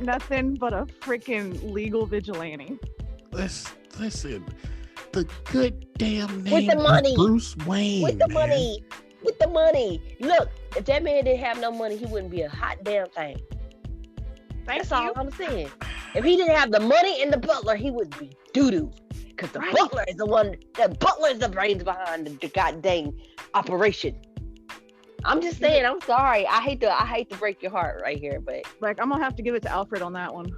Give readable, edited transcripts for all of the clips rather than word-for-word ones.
nothing but a freaking legal vigilante. Listen, the good damn name With the money. of Bruce Wayne. With the man. money. With the money. Look, if that man didn't have no money, he wouldn't be a hot damn thing. That's all I'm saying. If he didn't have the money and the butler, he would be doo-doo. Because the butler is the brains behind the goddamn operation. I'm just saying, I'm sorry. I hate to break your heart right here, but like I'm gonna have to give it to Alfred on that one.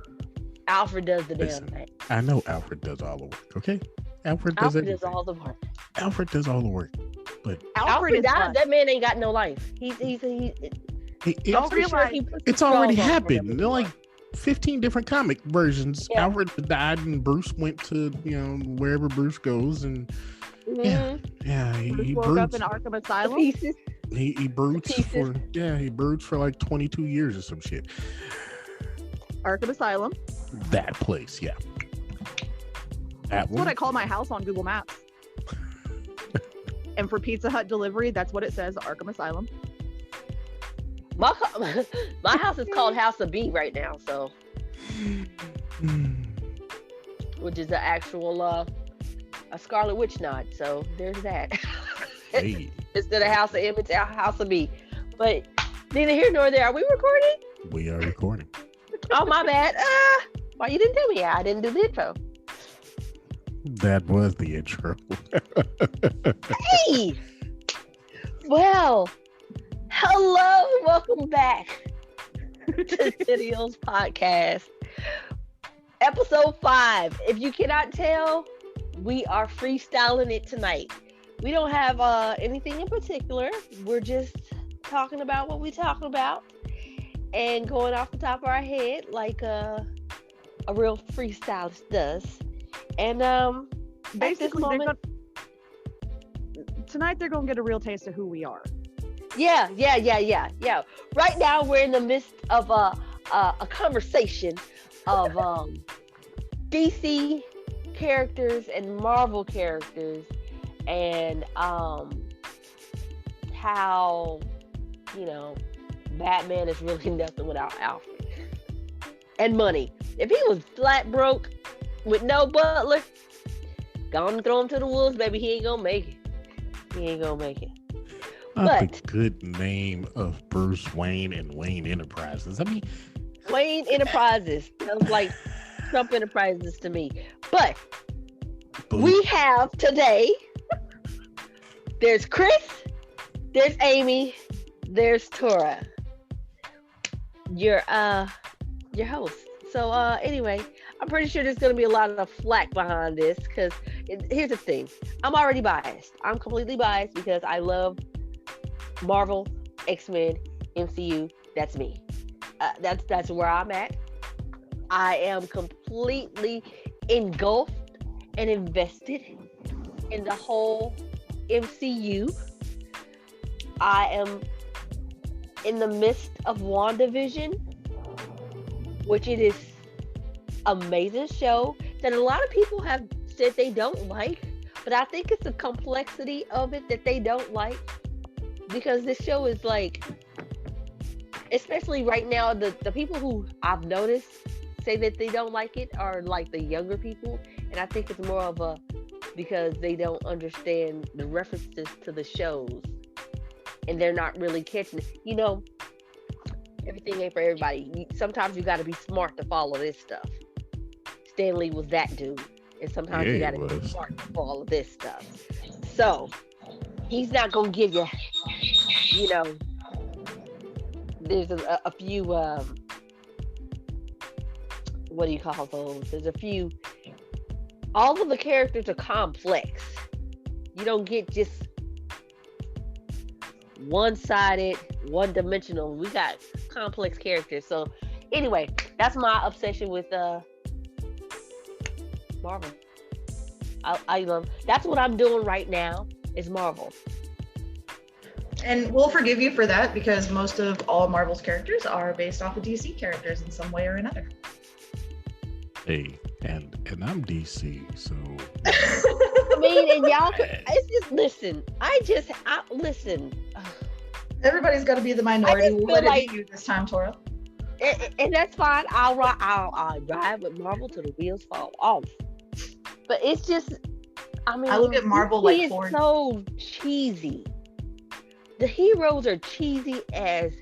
Alfred does the damn thing. I know Alfred does all the work, okay? Alfred does all the work. Alfred does all the work. But Alfred dies. That man ain't got no life. It's already happened. There are like 15 different comic versions. Yeah. Alfred died and Bruce went to, wherever Bruce goes, and he woke up in Arkham Asylum. He broods for like 22 years or some shit. Arkham Asylum. That place, yeah. That's what I call my house on Google Maps. And for Pizza Hut delivery, that's what it says, Arkham Asylum. My house is called House of B right now, so which is the actual a Scarlet Witch nod. So there's that. Hey. Instead of House of M, it's House of B. But neither here nor there. Are we recording? We are recording. Oh, my bad. Why you didn't tell me? I didn't do the intro. That was the intro. Hey! Well, hello. Welcome back to Xennials podcast. Episode 5. If you cannot tell, we are freestyling it tonight. We don't have anything in particular. We're just talking about what we're talking about and going off the top of our head like a real freestylist does. And basically, tonight they're gonna get a real taste of who we are. Yeah. Right now we're in the midst of a conversation of DC characters and Marvel characters, and how Batman is really nothing without Alfred and money. If he was flat broke with no butler, gonna throw him to the wolves, baby. He ain't gonna make it. But the good name of Bruce Wayne and Wayne Enterprises. I mean, Wayne Enterprises sounds like Trump Enterprises to me. But we have today. There's Chris. There's Amy. There's Tora. Your host. So anyway, I'm pretty sure there's gonna be a lot of flack behind this because here's the thing. I'm already biased. I'm completely biased because I love Marvel, X-Men, MCU. That's me. That's where I'm at. I am completely engulfed and invested in the whole MCU. I am in the midst of WandaVision, which it is amazing show that a lot of people have said they don't like, but I think it's the complexity of it that they don't like, because this show is like, especially right now, the people who I've noticed say that they don't like it are like the younger people, and I think it's more of because they don't understand the references to the shows and they're not really catching it. Everything ain't for everybody. Sometimes you got to be smart to follow this stuff. Stan Lee was that dude, and sometimes you got to be smart to follow this stuff. So he's not gonna give you, there's a few what do you call those? There's a few. All of the characters are complex. You don't get just one-sided, one-dimensional. We got complex characters. So anyway, that's my obsession with Marvel. I love. That's what I'm doing right now is Marvel. And we'll forgive you for that because most of all Marvel's characters are based off of DC characters in some way or another. Hey, and I'm DC, so I mean, and y'all, it's just listen. I listen. Everybody's got to be the minority. We'll let it be you this time, Tora. and that's fine. I'll ride with Marvel till the wheels fall off. But it's just, I mean, I look at Marvel he like is Ford. so cheesy. The heroes are cheesy as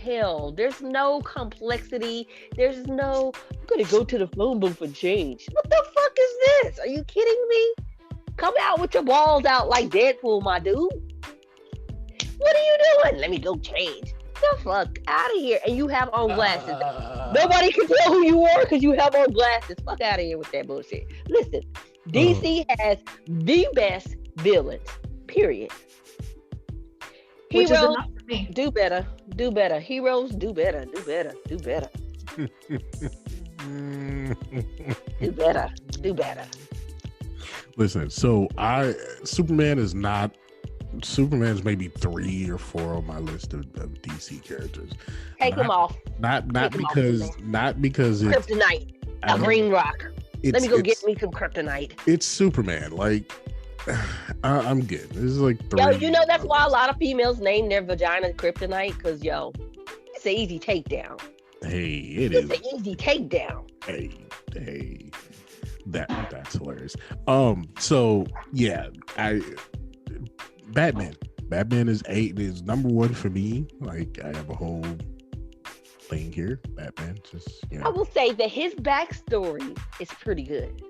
hell. There's no complexity. There's no, I'm gonna go to the phone booth and change. What the fuck is this? Are you kidding me? Come out with your balls out like Deadpool, my dude. What are you doing? Let me go change. The fuck out of here. And you have on glasses. Nobody can tell who you are because you have on glasses. Fuck out of here with that bullshit. Listen, DC has the best villains. Period. Which is Heroes enough for me. do better. Do better. Heroes do better. Do better. Do better. Do better. Do better. Listen, so Superman's maybe 3 or 4 on my list of DC characters. Take them off. Not because it's Kryptonite. A green rock. Let me go get me some kryptonite. It's Superman. Like, I'm good. This is like 3. Yo, you know that's why a lot of females name their vagina kryptonite, because yo, it's an easy takedown. Hey, it's an easy takedown. Hey. That's hilarious. So yeah, Batman is number 1 for me. Like, I have a whole thing here. Batman, just, you know. I will say that his backstory is pretty good.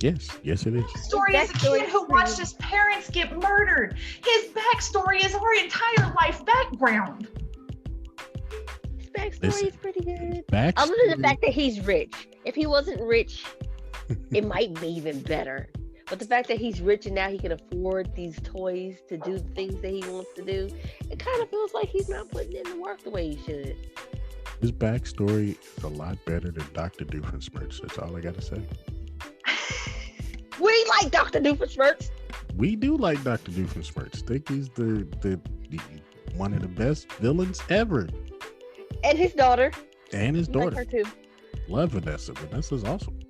Yes, it is. His story is a kid who watched his parents get murdered. His backstory is our entire life background. His backstory is pretty good. Backstory. Other than the fact that he's rich. If he wasn't rich, it might be even better. But the fact that he's rich and now he can afford these toys to do the things that he wants to do, it kind of feels like he's not putting in the work the way he should. His backstory is a lot better than Dr. Doofenshmirtz. That's all I got to say. We like Dr. Doofenshmirtz. We do like Dr. Doofenshmirtz. Think he's the one of the best villains ever. And his daughter. And his daughter. Like her too. Love Vanessa. Vanessa's awesome.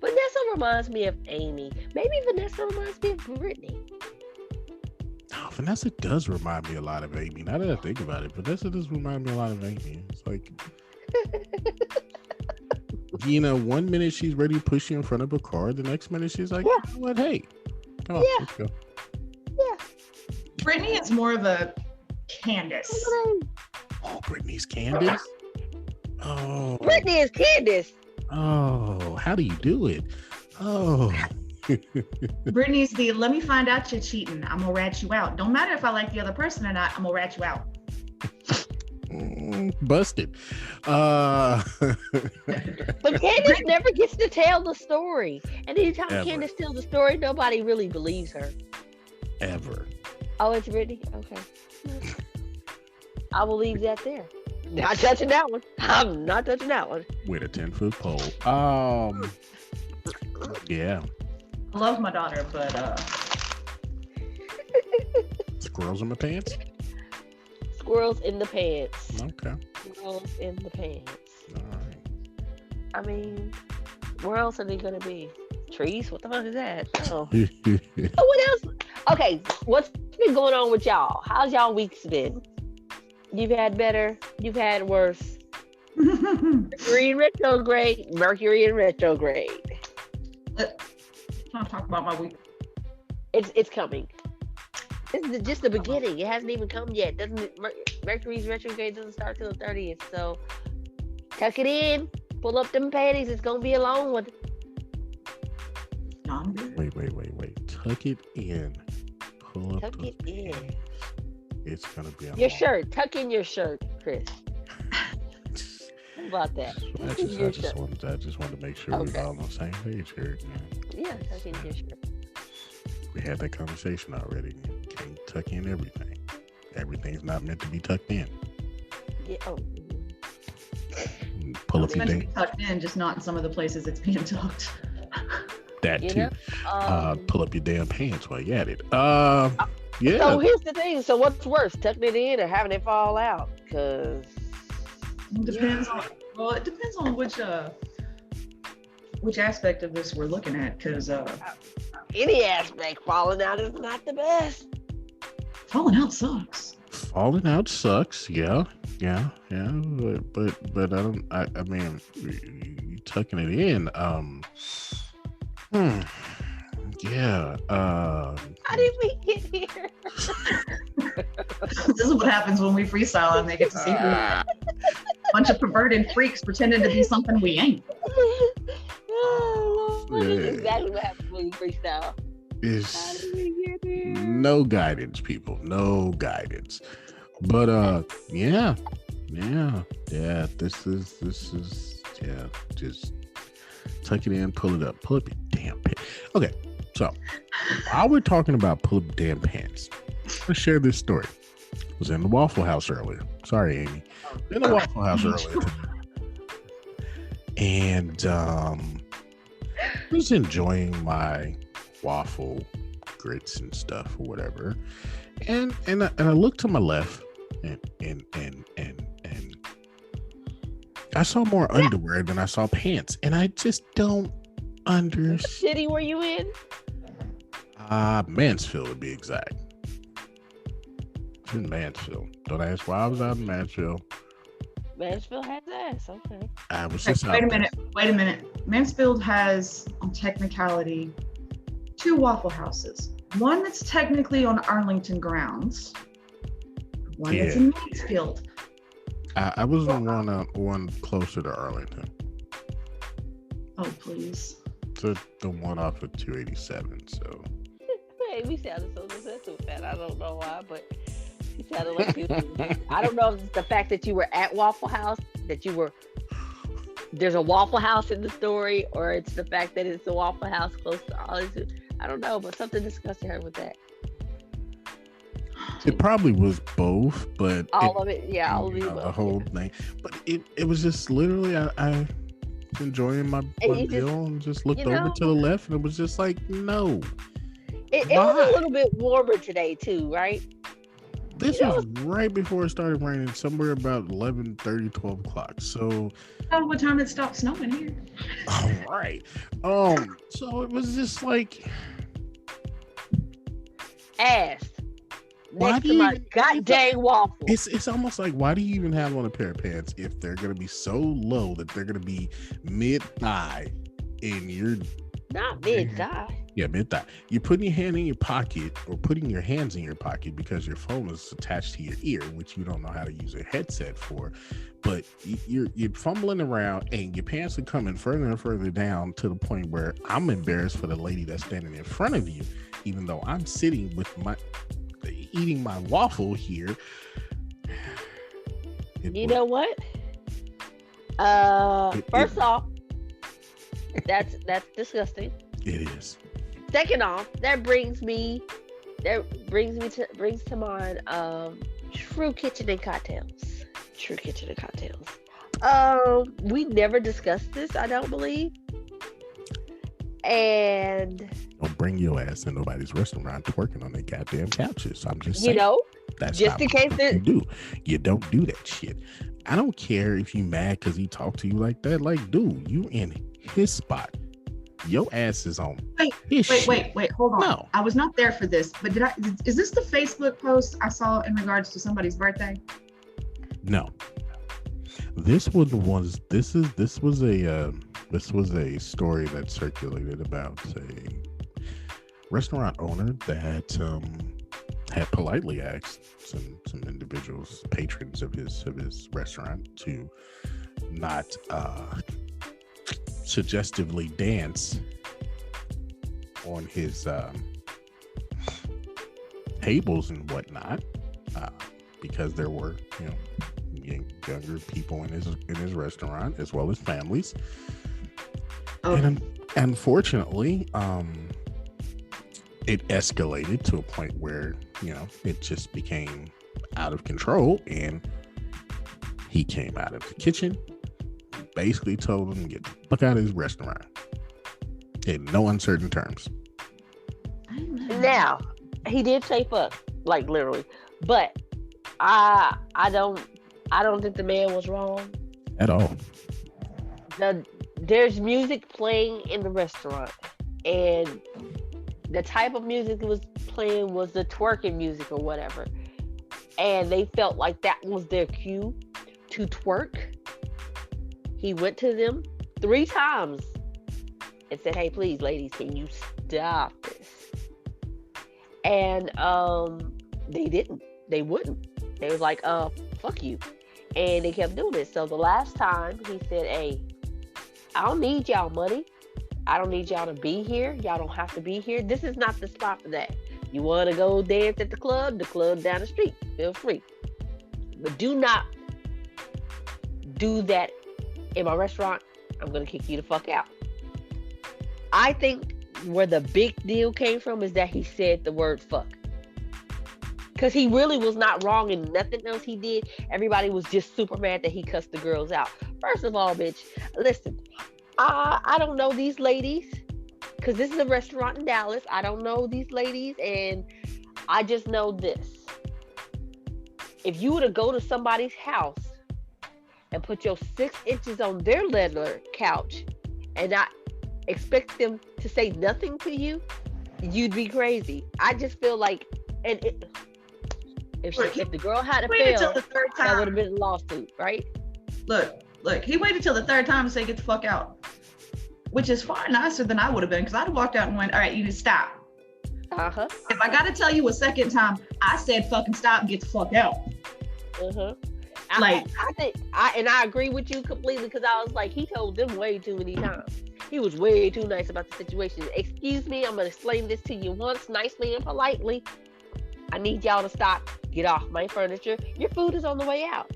Vanessa reminds me of Amy. Maybe Vanessa reminds me of Brittany. Oh, Vanessa does remind me a lot of Amy. Now that I think about it, Vanessa does remind me a lot of Amy. It's like, you know, one minute she's ready to push you in front of a car. The next minute she's like, you know what? Hey, come on, let's go. Yeah. Brittany is more of a Candace. Oh, Brittany's Candace? Oh. Brittany is Candace. Oh, how do you do it? Oh. Brittany's the, let me find out you're cheating. I'm gonna rat you out. Don't matter if I like the other person or not, I'm gonna rat you out. Busted. But Candace never gets to tell the story. And anytime Candace tells the story, nobody really believes her. Ever. Oh, it's Brittany? Okay. I will leave that there. Not touching that one. I'm not touching that one. With a 10-foot pole. Yeah. I love my daughter, but Squirrels in my pants? Squirrels in the pants. Okay. Squirrels in the pants. All right. I mean, where else are they gonna be? Trees? What the fuck is that? Oh. So what else? Okay, what's been going on with y'all? How's y'all weeks been? You've had better. You've had worse. Mercury in retrograde. Mercury in retrograde. Let's not talk about my week. It's coming. This is just the beginning. It hasn't even come yet. Mercury's retrograde doesn't start till the 30th. So tuck it in. Pull up them panties. It's gonna be a long one. Wait. Tuck it in. Pull up. Tuck it in. Panties. It's gonna be your shirt. Tuck in your shirt, Chris. How about that? I just wanted to make sure we were all on the same page here. Yeah, tuck in your shirt. We had that conversation already. You can't tuck in everything. Everything's not meant to be tucked in. Yeah. Oh. Pull up it's your meant to be tucked in, just not in some of the places it's being tucked. That too. Pull up your damn pants while you're at it. Yeah. So here's the thing. So what's worse, tucking it in or having it fall out? Because it depends on which aspect of this we're looking at. Because any aspect falling out is not the best. Falling out sucks. falling out sucks. Yeah. But I don't. I mean, you tucking it in. Yeah. How did we get here? This is what happens when we freestyle and they get to see who. A bunch of perverted freaks pretending to be something we ain't. This is exactly what happens when we freestyle. How did we get here? No guidance, people. No guidance. But yeah. This is just tuck it in, pull it up your damn pants. Okay, so while we're talking about pull up damn pants, let's share this story. I was in the Waffle House earlier. Sorry, Amy. In the Waffle House earlier today. And I was enjoying my waffle grits and stuff or whatever. And I looked to my left and I saw more underwear than I saw pants, and I just don't understand. What city were you in? Mansfield to be exact. It's in Mansfield. Don't ask why I was out in Mansfield. Mansfield has ass. Okay. I was just Wait a minute. Mansfield has, on technicality, 2 Waffle Houses. One that's technically on Arlington grounds. One that's in Mansfield. I was on one closer to Arlington. Oh, please. So the one off of 287. So. Hey, we sounded so successful with that. I don't know why, but you sounded like you. I don't know if it's the fact that you were at Waffle House, there's a Waffle House in the story, or it's the fact that it's a Waffle House close to Arlington. I don't know, but something disgusted her with that. It probably was both, but all of it, the whole thing. But it was just literally I was enjoying my meal and just looked over to the left, and it was just like, no. It was a little bit warmer today too, right? This was right before it started raining, somewhere about 11:30, 12 o'clock. So, what time it stopped snowing here? All right. So it was just like, ass. Next to my goddamn waffle. It's almost like, why do you even have on a pair of pants if they're gonna be so low that they're gonna be mid-thigh and you're not mid-thigh. Yeah, mid-thigh. You're putting your hand in your pocket or putting your hands in your pocket because your phone is attached to your ear, which you don't know how to use a headset for. But you're fumbling around and your pants are coming further and further down to the point where I'm embarrassed for the lady that's standing in front of you, even though I'm sitting with eating my waffle here. Know what? First off, that's disgusting. It is. Second off, brings to mind True Kitchen and Cocktails. We never discussed this, I don't believe. And don't bring your ass in nobody's restaurant twerking on their goddamn couches. I'm just saying. That's just in case you don't do that shit. I don't care if you mad because he talked to you like that. Like, dude, you in his spot. Your ass is on. Wait, hold on. No. I was not there for this, but is this the Facebook post I saw in regards to somebody's birthday? No. This was a story that circulated about a restaurant owner that had politely asked some individuals, patrons of his restaurant, to not suggestively dance on his tables and whatnot, because there were younger people in his restaurant as well as families. And unfortunately, it escalated to a point where it just became out of control, and he came out of the kitchen, basically told him to get the fuck out of his restaurant in no uncertain terms. Now, he did say fuck, like literally, but I don't think the man was wrong at all. There's music playing in the restaurant, and the type of music that was playing was the twerking music or whatever. and they felt like that was their cue to twerk, he went to them 3 times and said, "Hey, please, ladies, can you stop this?" And they didn't. They wouldn't. They was like, fuck you. And they kept doing it. So the last time he said, "Hey, I don't need y'all money. I don't need y'all to be here. Y'all don't have to be here. This is not the spot for that. You want to go dance at the club down the street. Feel free. But do not do that in my restaurant. I'm going to kick you the fuck out." I think where the big deal came from is that he said the word fuck. Because he really was not wrong in nothing else he did. Everybody was just super mad that he cussed the girls out. First of all, bitch, listen, I don't know these ladies, because this is a restaurant in Dallas. I don't know these ladies, and I just know this. If you were to go to somebody's house and put your 6 inches on their leather couch and not expect them to say nothing to you, you'd be crazy. I just feel like, and if the girl had to fail, that would have been a lawsuit, right? Look, he waited till the 3rd time to say get the fuck out, which is far nicer than I would have been, because I'd have walked out and went, "All right, you need to stop." If I got to tell you a 2nd time, I said fucking stop, get the fuck out. Like, I agree with you completely, because I was like, he told them way too many times. He was way too nice about the situation. "Excuse me, I'm going to explain this to you once, nicely and politely. I need y'all to stop. Get off my furniture. Your food is on the way out."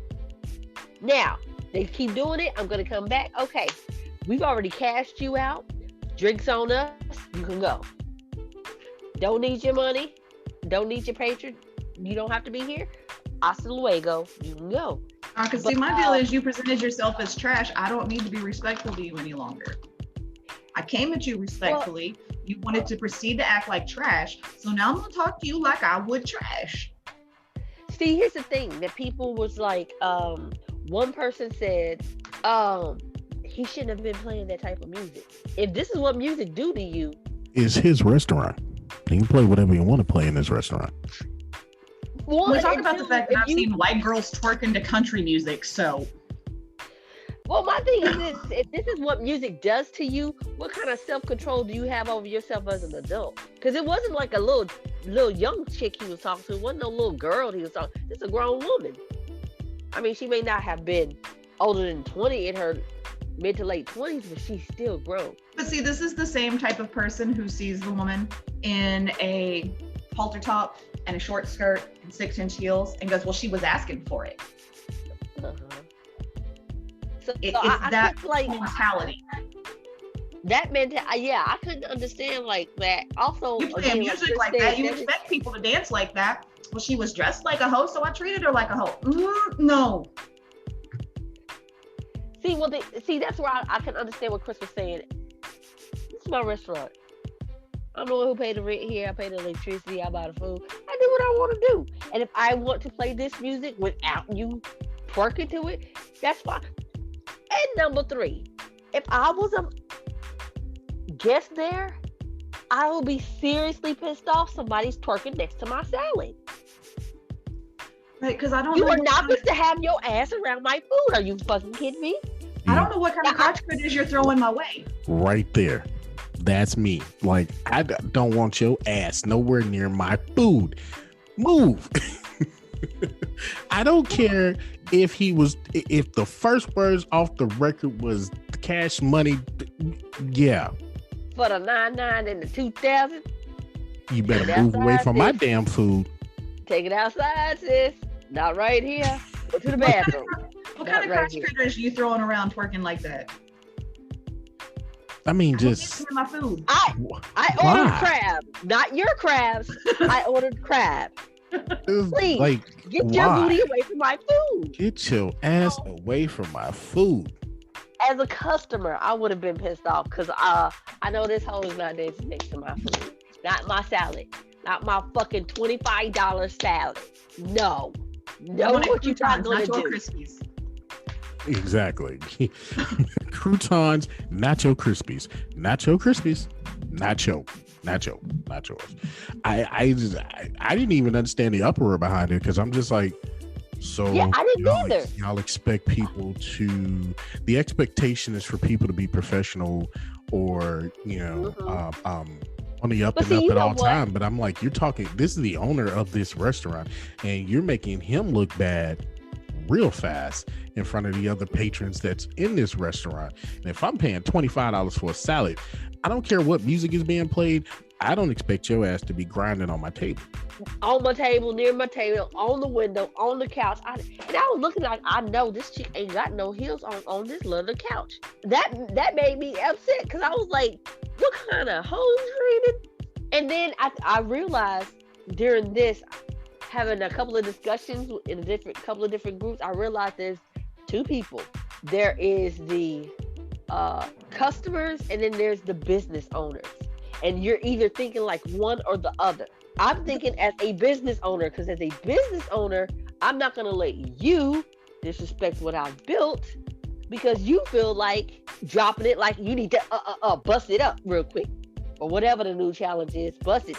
Now, they keep doing it. I'm going to come back. Okay, we've already cashed you out. Drinks on us. You can go. Don't need your money. Don't need your patron. You don't have to be here. Hasta luego. You can go. Because see, my deal is you presented yourself as trash. I don't need to be respectful to you any longer. I came at you respectfully. You wanted to proceed to act like trash. So now I'm going to talk to you like I would trash. See, here's the thing that people was like, one person said, he shouldn't have been playing that type of music. If this is what music do to you. It's his restaurant. He can play whatever you want to play in his restaurant. We're talking about the fact that I've seen white girls twerking to country music, so. Well, my thing is this: if this is what music does to you, what kind of self-control do you have over yourself as an adult? Because it wasn't like a little young chick he was talking to. It wasn't no little girl he was talking to. It's a grown woman. I mean, she may not have been older than 20 in her mid to late 20s, but she's still grown. But see, this is the same type of person who sees the woman in a halter top and a short skirt and 6-inch heels and goes, "Well, she was asking for it." So it's that like mentality. That mentality, yeah, I couldn't understand like that. Also, you play music like that, you expect people to dance like that. Well, she was dressed like a hoe, so I treated her like a hoe. No. See, that's where I can understand what Chris was saying. This is my restaurant. I'm the one who paid the rent here. I pay the electricity. I buy the food. I do what I want to do. And if I want to play this music without you twerking to it, that's fine. And number 3, if I was a guest there, I will be seriously pissed off somebody's twerking next to my salad. Right, because I don't You know. are not supposed to have your ass around my food. Are you fucking kidding me? I don't know what kind of crotch critters you're throwing my way. Right there. That's me. Like, I don't want your ass nowhere near my food. Move. I don't care if the first words off the record was cash money. Yeah. For the 99 and the 2000. You better move away from my damn food. Take it outside, sis. Not right here. Go to the bathroom. What kind of crotch critters are you throwing around twerking like that? I mean, just my food. I ordered crab, not your crabs. I ordered crab. Please, like, get your booty away from my food. Get your ass away from my food. As a customer, I would have been pissed off because I know this hoe is not dancing next to my food, not my salad, not my fucking $25 salad. No, what you trying to do? Crispies. Exactly. Croutons, nacho crispies, nacho crispies, nacho. not yours. I didn't even understand the uproar behind it because I'm just like, so yeah, I didn't either. Y'all expect people to, the expectation is for people to be professional or, on the up and up at all time. But I'm like, you're talking, this is the owner of this restaurant and you're making him look bad real fast in front of the other patrons that's in this restaurant. And if I'm paying $25 for a salad, I don't care what music is being played. I don't expect your ass to be grinding on my table. On my table, near my table, on the window, on the couch. And I was looking like, I know this chick ain't got no heels on this leather couch. That made me upset because I was like, what kind of hose rated? And then I realized during this, having a couple of discussions in a couple of different groups, I realized there's two people. There is the customers and then there's the business owners. And you're either thinking like one or the other. I'm thinking as a business owner, because as a business owner, I'm not going to let you disrespect what I've built because you feel like dropping it, like you need to bust it up real quick. Or whatever the new challenge is, bust it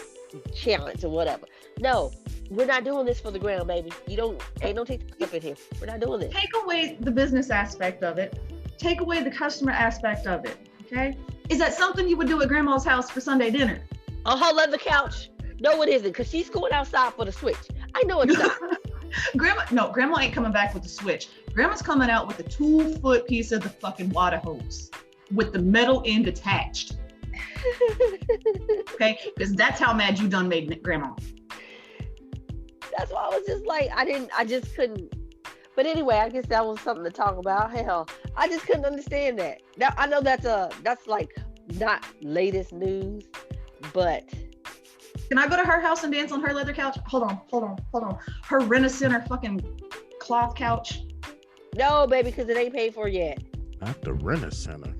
challenge or whatever. No, we're not doing this for the ground, baby. Ain't no take up in here. We're not doing this. Take away the business aspect of it. Take away the customer aspect of it. Okay? Is that something you would do at grandma's house for Sunday dinner? On her leather couch? No, it isn't, because she's going outside for the switch. I know it's not. Grandma ain't coming back with the switch. Grandma's coming out with a 2-foot piece of the fucking water hose with the metal end attached. Okay? Because that's how mad you done made grandma. That's why I was just like, I just couldn't. But anyway, I guess that was something to talk about. Hell, I just couldn't understand that. Now I know that's like not latest news, but can I go to her house and dance on her leather couch? Hold on. Her Rent-A-Center fucking cloth couch. No, baby, because it ain't paid for yet. Not the Rent-A-Center.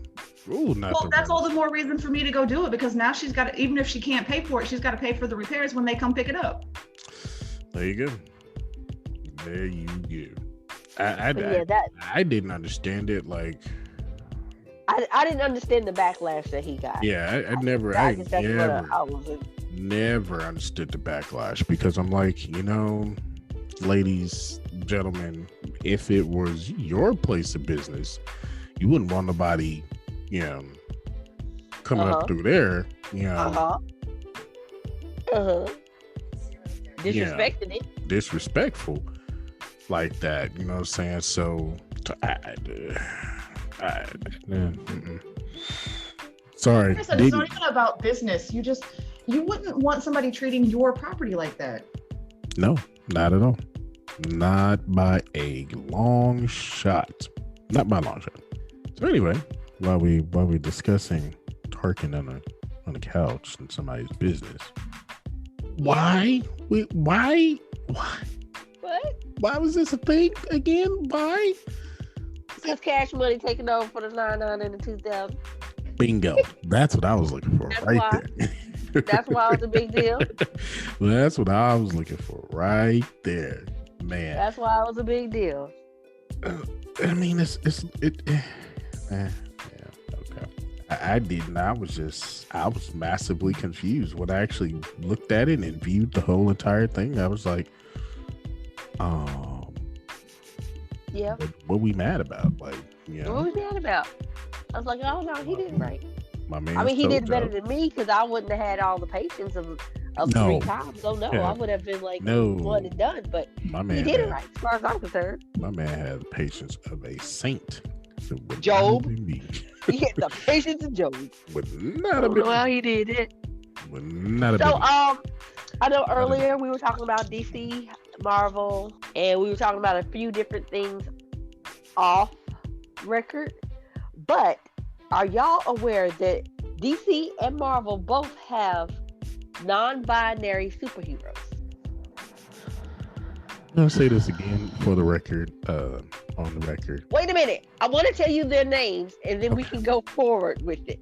Ooh, not well, that's all the more reason for me to go do it because now she's got to, even if she can't pay for it, she's got to pay for the repairs when they come pick it up. There you go. I didn't understand it. Like, I didn't understand the backlash that he got. Yeah, I never understood the backlash because I'm like, ladies, gentlemen, if it was your place of business, you wouldn't want nobody, coming up through there, disrespecting it. Disrespectful like that, you know what I'm saying? So sorry. Like I said, it's not even about business. You wouldn't want somebody treating your property like that. No, not at all. Not by a long shot. Not by a long shot. So anyway, while we're discussing twerking on the couch in somebody's business, why? What? Why was this a thing again? Why? Because Cash Money taking over for the 99 and the 2000. Bingo. That's what I was looking for. There. That's why it was a big deal. Well, that's what I was looking for right there, man. That's why it was a big deal. I mean, okay. I didn't. I was massively confused when I actually looked at it and viewed the whole entire thing. I was like, yeah. What we mad about? Like, What we mad about? I was like, oh no, he did right. My man. I mean, he did better than me because I wouldn't have had all the patience of 3 times. So no, I would have been like one and done. But he did it right as far as I'm concerned. My man had the patience of a saint. Job. He had the patience of Job. Well, he did it. I know earlier we were talking about DC, Marvel, and we were talking about a few different things off record. But are y'all aware that DC and Marvel both have non-binary superheroes? I'll say this again for the record, on the record. Wait a minute. I want to tell you their names, and then we can go forward with it.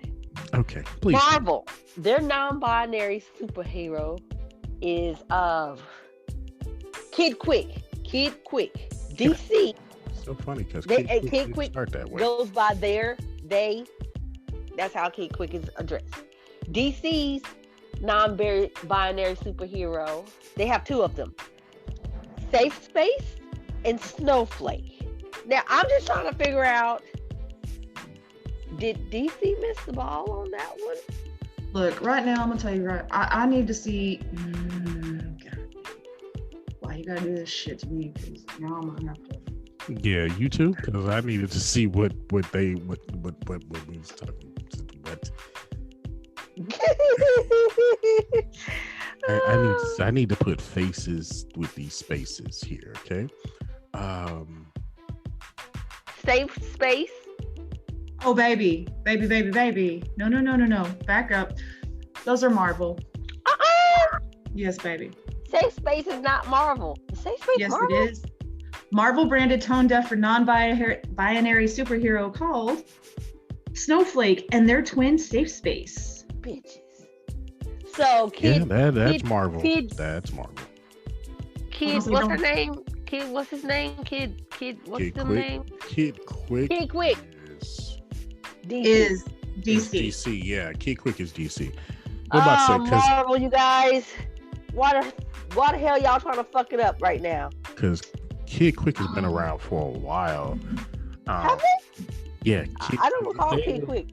Okay, please. Marvel, their non-binary superhero is Kid Quick. DC. So funny because Kid Quick goes by they. That's how Kid Quick is addressed. DC's non-binary superhero. They have two of them. Safe Space and Snowflake. Now, I'm just trying to figure out, did DC miss the ball on that one? Look, right now, I'm going to tell you right. I need to see. Why you got to do this shit to me? Because now I'm going to have to. Yeah, you too? Because I needed to see what we was talking about. I need to put faces with these spaces here, okay? Safe Space. Oh, baby. No. Back up. Those are Marvel. Yes, baby. Safe Space is not Marvel. Safe Space Yes, Marvel? it is. Marvel branded tone deaf for non-binary superhero called Snowflake and their twin Safe Space. Bitches. So, kid. Yeah, that's kid, Marvel. Kid, That's Marvel. Kid, what's her name? Kid, what's his name? Kid, what's Kid the Quick. name? Kid Quick. Kid Quick. DC. Is Is DC. DC, yeah. Kid Quick is DC. What about to say, Marvel, you guys. Why the hell y'all trying to fuck it up right now? because Kid Quick has been around for a while. Have they? Yeah, I don't recall Kid Quick.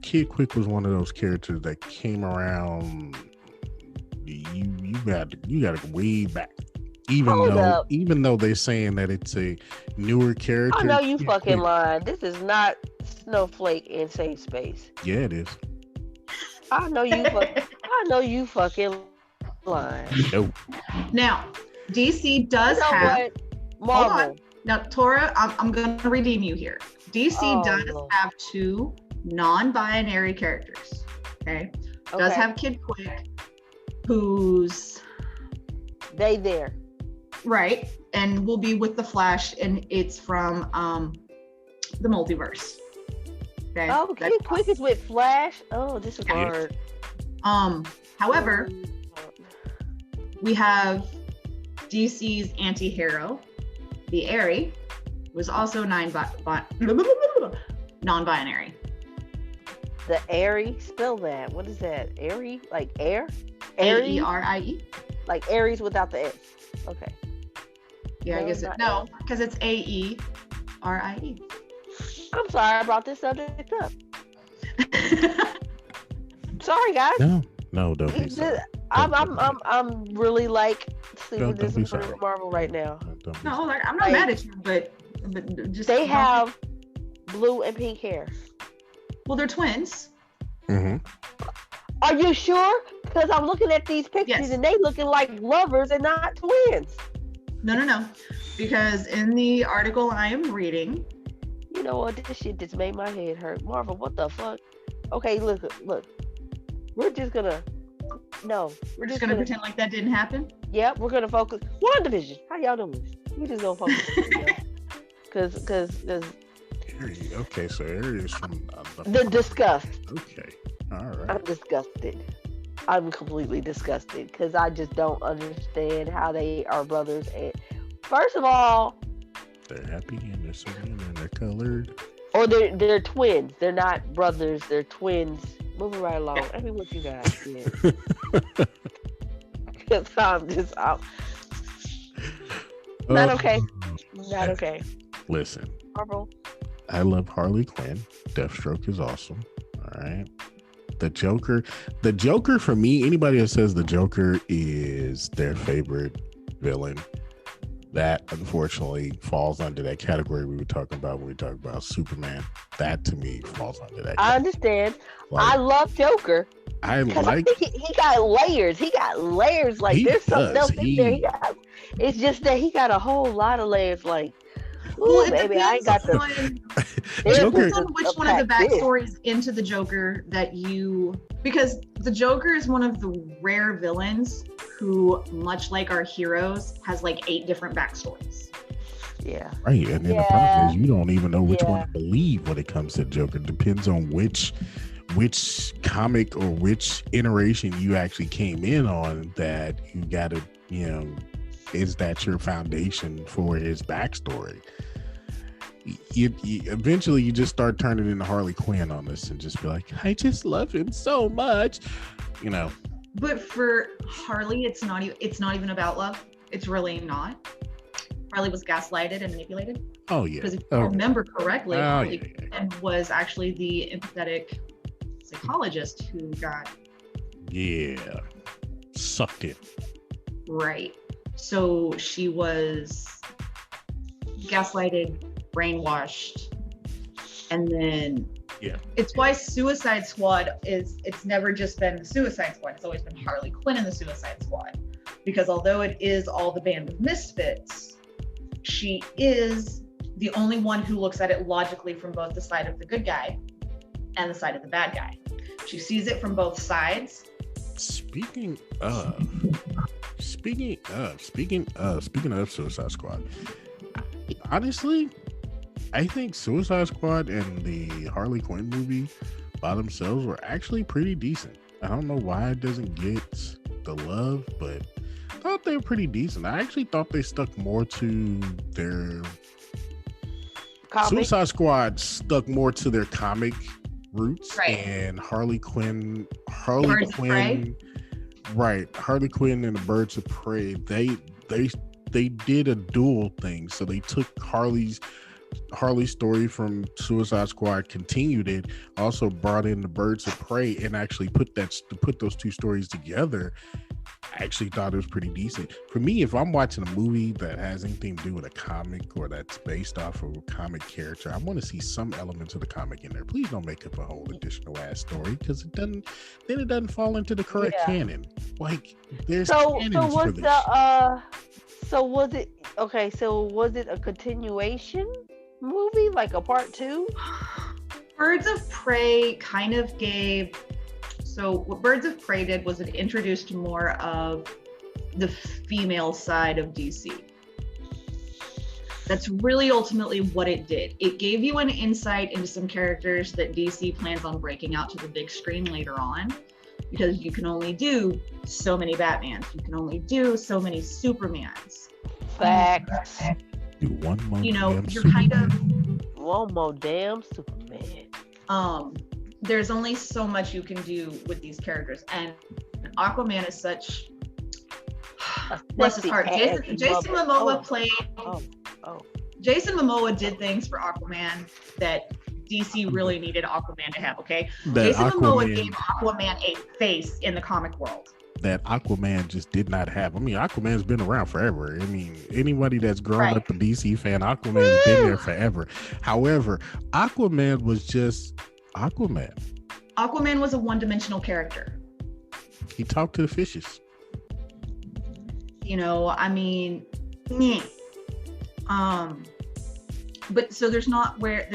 Kid Quick was one of those characters that came around. You got to way back. Even though they're saying that it's a newer character. I know you Kid fucking Quick- lying. This is not Snowflake in Safe Space. Yeah, it is. I know you fucking lying. Nope. Now, DC does You know have. what? Marvel. Now, Tora, I'm going to redeem you here. DC does Lord. have two non-binary characters. Okay. Does Okay. have Kid Quick, who's They there. right, and will be with the Flash, and it's from the multiverse. Okay. Oh, Kid Quick is with Flash. Oh, this is Yeah. hard. However, we have DC's anti-hero, the Aerie, was also non-binary. The Aerie, spell that. What is that? Aerie? Like air? Aerie? Aerie. Like Aries without the S. Okay. Yeah, I No, guess not no, because it's Aerie. I'm sorry I brought this subject up. Sorry, guys. No, don't be sorry. I'm really like super Don't be disappointed sorry. with Marvel right now. Don't be No, sorry. like, I'm not mad at you, but just They have blue and pink hair. Well, they're twins. Mhm. Are you sure? Because I'm looking at these pictures Yes. and they looking like lovers and not twins. No. Because in the article I am reading, You know what? This shit just made my head hurt. Marvel, what the fuck? Okay, look. We're just gonna we're just gonna pretend like that didn't happen. Yep, we're gonna focus. WandaVision. How y'all doing? We just gonna focus. Cause Aerie. Okay, so Aerie is from the disgust. Okay. All right. I'm disgusted. I'm completely disgusted because I just don't understand how they are brothers. And first of all, They're happy and they're singing and they're colored. or they're twins. They're not brothers. They're twins. Moving right along. I mean, what you guys did. Because I'm not okay. Not okay. Listen, Marvel. I love Harley Quinn. Deathstroke is awesome. All right. The Joker for me, anybody that says the Joker is their favorite villain, that unfortunately falls under that category we were talking about when we talked about Superman. That to me falls under that category. I understand. Like, I love Joker. I Because like I think he got layers. He got layers. Like He there's something does. else in there. It's just that he got a whole lot of layers. Like, ooh, it baby, I ain't got depends the. on- There's It Joker- depends on which one of the backstories into the Joker because the Joker is one of the rare villains who, much like our heroes, has like 8 different backstories. Yeah. right. And then the Yeah. problem is you don't even know which one Yeah. to believe when it comes to Joker. Depends on which comic or which iteration you actually came in on, that you gotta, is that your foundation for his backstory? you eventually you just start turning into Harley Quinn on this and just be like, I just love him so much, you know. But for Harley, it's not even about love. It's really not. Harley was gaslighted and manipulated. Oh yeah. Because if you remember correctly, Harley Quinn was actually the empathetic psychologist who got sucked in. Right. So she was gaslighted, brainwashed, and then it's why Suicide Squad it's never just been the Suicide Squad, it's always been Harley Quinn and the Suicide Squad, because although it is all the band of misfits, she is the only one who looks at it logically from both the side of the good guy and the side of the bad guy. She sees it from both sides. Speaking of Suicide Squad, honestly, I think Suicide Squad and the Harley Quinn movie by themselves were actually pretty decent. I don't know why it doesn't get the love, but I thought they were pretty decent. I actually thought they stuck more to their Suicide Squad stuck more to their comic roots, right? And Harley Quinn, Harley Quinn and the Birds of Prey, they did a dual thing. So they took Harley's story from Suicide Squad, continued it, also brought in the Birds of Prey, and actually put those two stories together. I actually thought it was pretty decent. For me, if I'm watching a movie that has anything to do with a comic or that's based off of a comic character, I want to see some elements of the comic in there. Please don't make up a whole additional ass story, because it doesn't fall into the correct canon. Like, there's canons for this. Was it a continuation movie, like a part 2? Birds of Prey kind of gave. So what Birds of Prey did was it introduced more of the female side of DC. That's really ultimately what it did. It gave you an insight into some characters that DC plans on breaking out to the big screen later on, because you can only do so many Batmans. You can only do so many Supermans. Facts. Do one more. You're Superman. kind of one more damn Superman. There's only so much you can do with these characters, and Aquaman is such. Bless his heart. Jason Momoa played. Jason Momoa did things for Aquaman that DC really needed Aquaman to have. Okay, Jason Momoa gave Aquaman a face in the comic world that Aquaman just did not have. I mean, Aquaman's been around forever. I mean, anybody that's grown up a DC fan, Aquaman's been there forever. However, Aquaman was just Aquaman. Aquaman was a one-dimensional character. He talked to the fishes. I mean, but so there's nowhere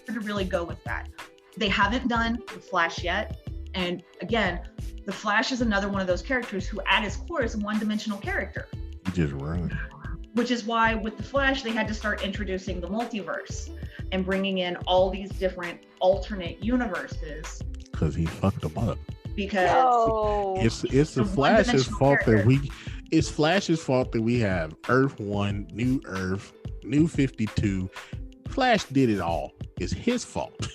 to really go with that. They haven't done the Flash yet, and again, the Flash is another one of those characters who, at his core, is a one-dimensional character. He just runs. Which is why with the Flash, they had to start introducing the multiverse and bringing in all these different alternate universes. Because he fucked them up. Because it's the Flash's fault it's Flash's fault that we have Earth 1, New Earth, New 52. Flash did it all. It's his fault.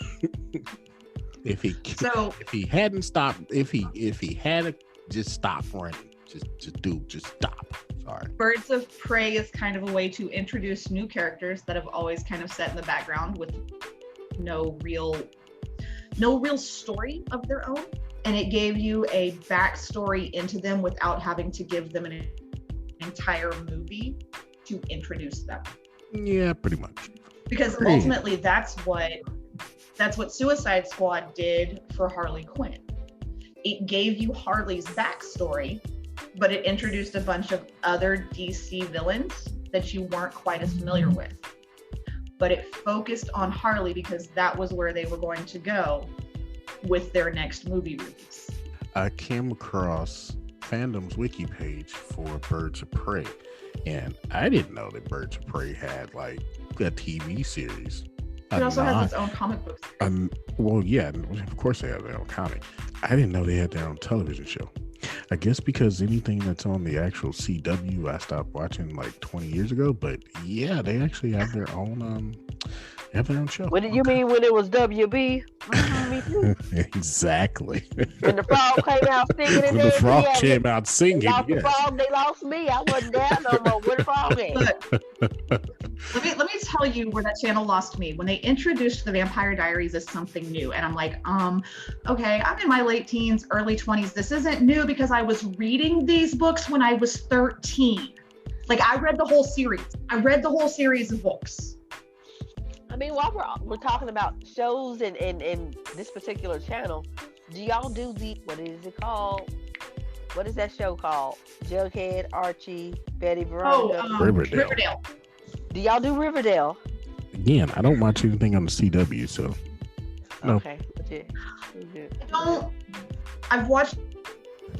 If he hadn't stopped, if he had just stopped running, just stop. Sorry. Birds of Prey is kind of a way to introduce new characters that have always kind of sat in the background with no real story of their own, and it gave you a backstory into them without having to give them an entire movie to introduce them. Yeah, pretty much. Because ultimately, that's what Suicide Squad did for Harley Quinn. It gave you Harley's backstory, but it introduced a bunch of other DC villains that you weren't quite as familiar with. But it focused on Harley because that was where they were going to go with their next movie release. I came across fandom's wiki page for Birds of Prey, and I didn't know that Birds of Prey had like a TV series. It also has its own comic book series. Well, yeah, of course they have their own comic. I didn't know they had their own television show. I guess because anything that's on the actual CW, I stopped watching like 20 years ago. But yeah, they actually have their own show. What did you mean when it was WB? Me too. Exactly. When the frog came out singing, When the frog came out singing, the frog, they lost me. I wasn't there no more. Where the frog at? Let me tell you where that channel lost me. When they introduced the Vampire Diaries as something new, and I'm like, okay, I'm in my late teens, early 20s. This isn't new because I was reading these books when I was 13. Like, I read the whole series. I read the whole series of books. I mean, while we're talking about shows and this particular channel, do y'all do what is it called? What is that show called? Jughead, Archie, Betty, Veronica? Riverdale. Do y'all do Riverdale? Again, I don't watch anything on the CW, so no. Okay, legit. I've watched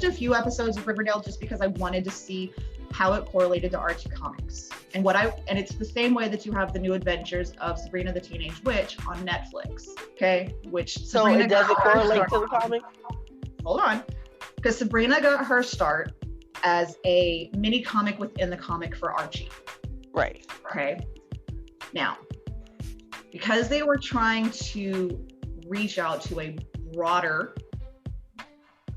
a few episodes of Riverdale just because I wanted to see how it correlated to Archie comics. And it's the same way that you have the new adventures of Sabrina the Teenage Witch on Netflix. Okay, so it doesn't correlate to the comic. Hold on, because Sabrina got her start as a mini comic within the comic for Archie. Right. Okay. Now, because they were trying to reach out to a broader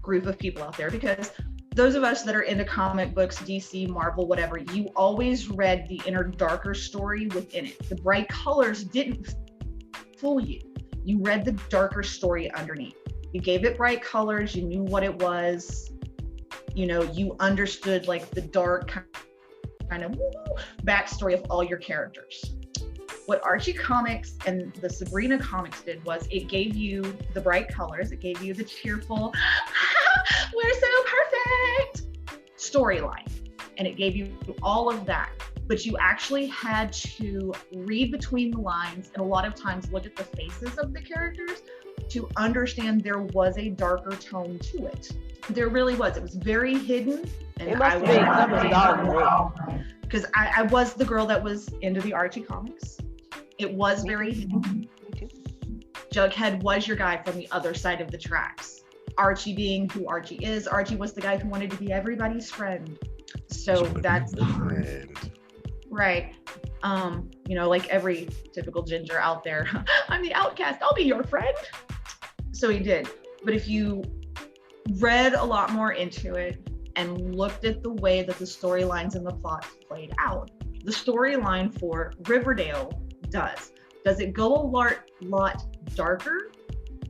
group of people out there, because those of us that are into comic books, DC, Marvel, whatever, you always read the inner darker story within it. The bright colors didn't fool you. You read the darker story underneath. You gave it bright colors. You knew what it was. You know, you understood like the dark kind of backstory of all your characters. What Archie comics and the Sabrina comics did was it gave you the bright colors. It gave you the cheerful, we're so perfect storyline. And it gave you all of that. But you actually had to read between the lines and a lot of times look at the faces of the characters to understand there was a darker tone to it. There really was. It was very hidden. And it must be because I was the girl that was into the Archie comics. It was very hidden. Jughead was your guy from the other side of the tracks. Archie being who Archie is, Archie was the guy who wanted to be everybody's friend. So that's right. You know, like every typical ginger out there, I'm the outcast, I'll be your friend. So he did. But if you read a lot more into it and looked at the way that the storylines and the plots played out, the storyline for Riverdale does it go a lot darker?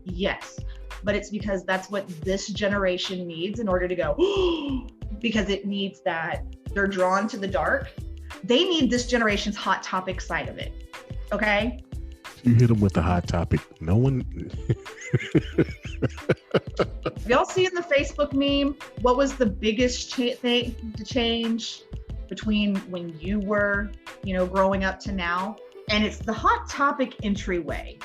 Yes, but it's because that's what this generation needs in order to go, because it needs that. They're drawn to the dark. They need this generation's hot topic side of it. Okay, you hit them with the hot topic. No one y'all see in the Facebook meme what was the biggest thing to change between when you were, growing up to now? And it's the Hot Topic entryway.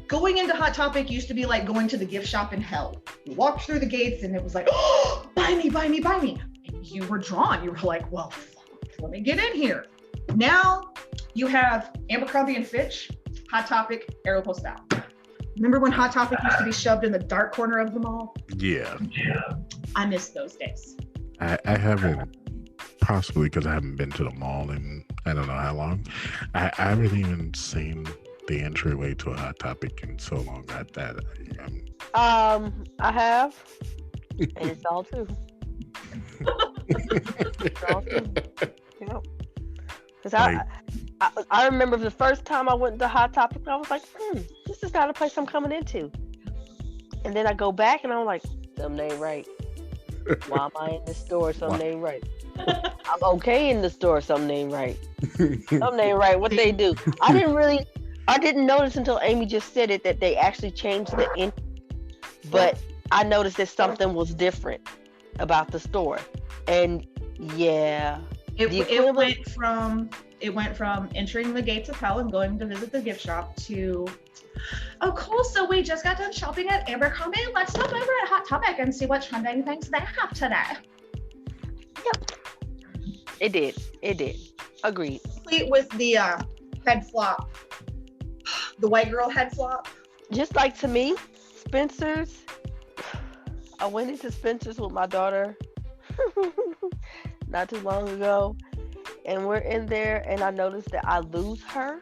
Going into Hot Topic used to be like going to the gift shop in hell. You walked through the gates and it was like, oh, buy me, buy me, buy me. And you were drawn. You were like, well, let me get in here. Now you have Abercrombie and Fitch, Hot Topic, Aeropostale. Remember when Hot Topic used to be shoved in the dark corner of the mall? Yeah. I miss those days. I haven't, possibly because I haven't been to the mall in I don't know how long. I haven't even seen the entryway to a Hot Topic in so long. I have, and it's all true. It's all true. Because I remember the first time I went to Hot Topic, I was like, this is not a place I'm coming into. And then I go back and I'm like, something ain't right. Why am I in the store? Something ain't right. I'm okay in the store. Something ain't right. Something ain't right. What they do? I didn't notice until Amy just said it that they actually changed the in. But I noticed that something was different about the store, and yeah, it went from entering the gates of hell and going to visit the gift shop to, oh cool, so we just got done shopping at Abercrombie. Let's stop over at Hot Topic and see what trending things they have today. Yep. It did. Agreed. Complete with the head flop, the white girl head flop. Just like to me, Spencer's, I went into Spencer's with my daughter not too long ago, and we're in there, and I noticed that I lose her,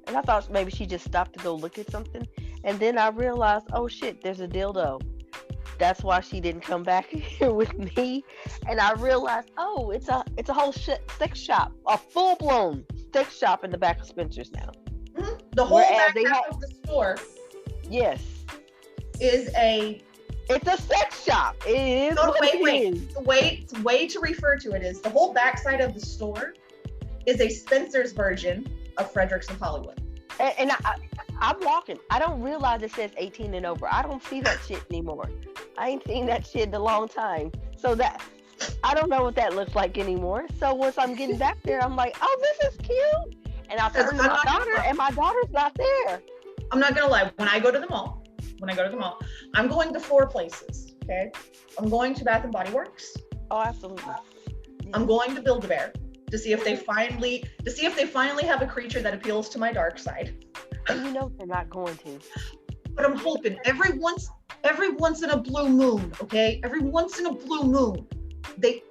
and I thought maybe she just stopped to go look at something, and then I realized, oh shit, there's a dildo. That's why she didn't come back here with me, and I realized, oh, it's a whole sex shop, a full blown sex shop in the back of Spencer's now. Mm-hmm. The whole back half of the store, yes, is it's a sex shop. It is. No, wait. The way to refer to it is the whole backside of the store is a Spencer's version of Fredericks of Hollywood. And I'm walking. I don't realize it says 18 and over. I don't see that shit anymore. I ain't seen that shit in a long time. So that I don't know what that looks like anymore. So once I'm getting back there, I'm like, oh, this is cute. And I turn to my daughter, and my daughter's not there. I'm not gonna lie. When I go to the mall, I'm going to 4 places. Okay, I'm going to Bath and Body Works. Oh, absolutely. I'm going to Build-A-Bear to see if they finally have a creature that appeals to my dark side. And you know they're not going to. But I'm hoping every once in a blue moon, okay? Every once in a blue moon, they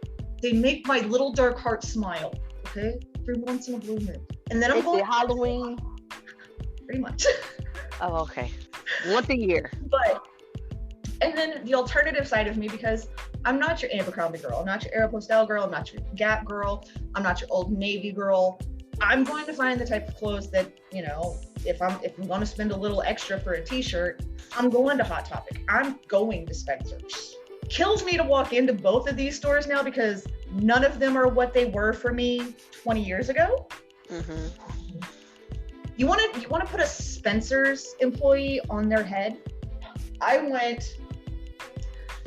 make my little dark heart smile, okay? Every once in a blue moon. And then I'm going to Halloween. Pretty much. Oh, okay. Once a year. And then the alternative side of me, because I'm not your Abercrombie girl, I'm not your Aeropostale girl, I'm not your Gap girl, I'm not your Old Navy girl. I'm going to find the type of clothes that, you know, if I'm going to spend a little extra for a t-shirt, I'm going to Hot Topic. I'm going to Spencer's. Kills me to walk into both of these stores now because none of them are what they were for me 20 years ago. Mm-hmm. You want to put a Spencer's employee on their head? I went,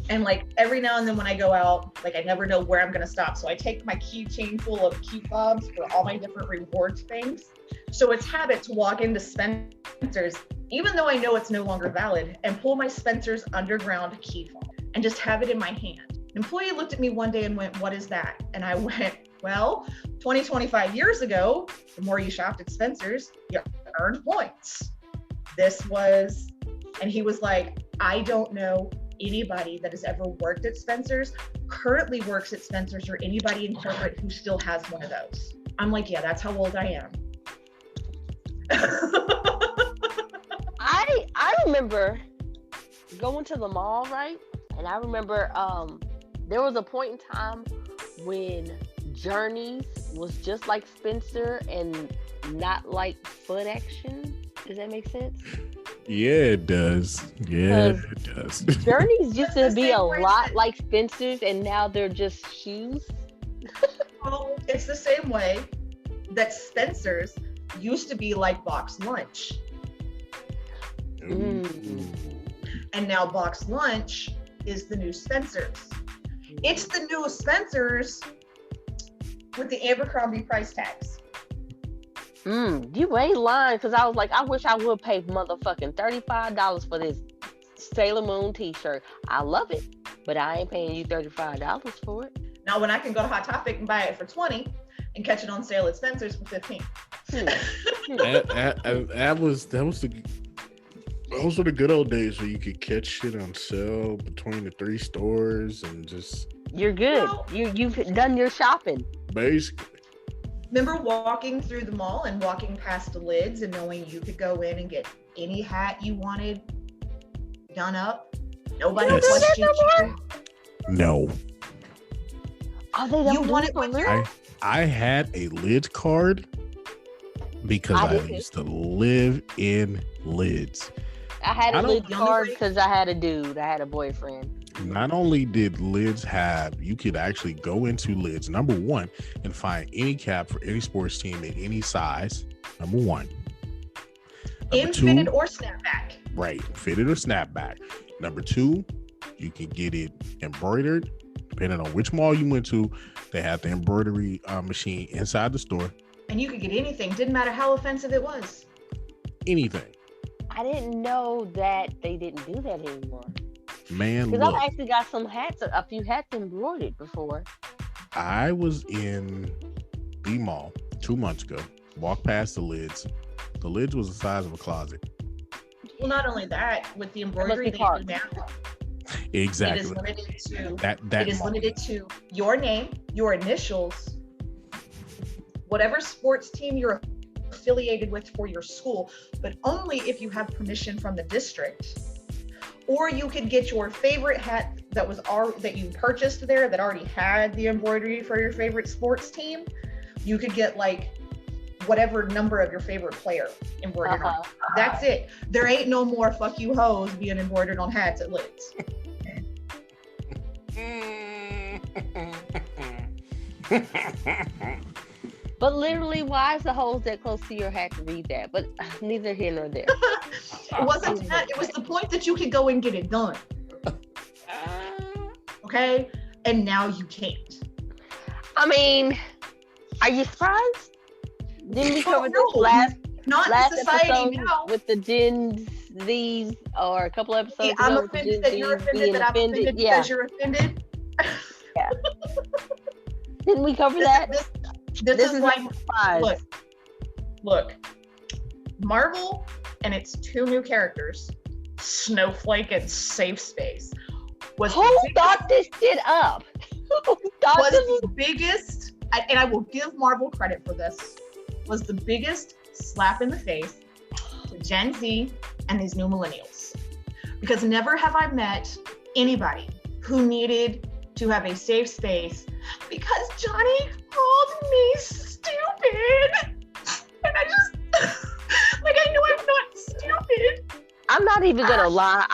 and like every now and then when I go out, like I never know where I'm gonna stop. So I take my keychain full of key fobs for all my different rewards things. So it's habit to walk into Spencer's, even though I know it's no longer valid, and pull my Spencer's underground key fob and just have it in my hand. An employee looked at me one day and went, "What is that?" And I went, well, 25 years ago, the more you shopped at Spencer's, you earned points. And he was like, I don't know anybody that has ever worked at Spencer's, currently works at Spencer's, or anybody in corporate who still has one of those. I'm like, yeah, that's how old I am. I remember going to the mall, right? And I remember there was a point in time when Journeys was just like Spencer and not like Foot Action. Does that make sense? Yeah, it does. Yeah, it does. Journeys used to be a lot like Spencer's, and now they're just shoes. Well, it's the same way that Spencer's used to be like Box Lunch. Mm. And now Box Lunch is the new Spencer's. It's the new Spencer's with the Abercrombie price tags. You ain't lying, because I was like, I wish I would pay motherfucking $35 for this Sailor Moon t-shirt. I love it, but I ain't paying you $35 for it. Now, when I can go to Hot Topic and buy it for $20 and catch it on sale at Spencer's for $15. Those were the good old days where you could catch shit on sale between the 3 stores and just... You're good. You've done your shopping. Basically. Remember walking through the mall and walking past the lids and knowing you could go in and get any hat you wanted done up? Nobody questioned you. No. Oh, they don't do it for real? I had a Lids card because I used to live in Lids. I had a Lids card because I had a dude. I had a boyfriend. Not only did Lids have, you could actually go into Lids, number one, and find any cap for any sports team in any size, number one. In fitted or snapback. Right, fitted or snapback. Number two, you can get it embroidered. Depending on which mall you went to, they have the embroidery machine inside the store. And you could get anything. Didn't matter how offensive it was. Anything. I didn't know that they didn't do that anymore. Man, because I've actually got a few hats embroidered before. I was in the mall 2 months ago. Walked past the Lids. The Lids was the size of a closet. Well, not only that, with the embroidery they do now. Exactly. It is limited to that it is limited to your name, your initials, whatever sports team you're affiliated with for your school, but only if you have permission from the district. Or you could get your favorite hat that you purchased there that already had the embroidery for your favorite sports team. You could get like whatever number of your favorite player embroidered on. That's it. There ain't no more fuck you hoes being embroidered on hats at Lids. But literally, why is the holes that close to your hat to read that? But neither here nor there. It wasn't that. It was the point that you could go and get it done. Okay? And now you can't. I mean, are you surprised? Didn't we cover this last society episode now. with the Gens, these, or a couple episodes ago? I'm offended that you're offended that I'm offended because you're offended. Yeah. Didn't we cover that? This is like, look, Marvel and its two new characters, Snowflake and Safe Space, who thought this shit up? Was the biggest, and I will give Marvel credit for this, was the biggest slap in the face to Gen Z and these new millennials. Because never have I met anybody who needed to have a safe space because Johnny called me stupid. And I just, like, I know I'm not stupid. I'm not even gonna lie.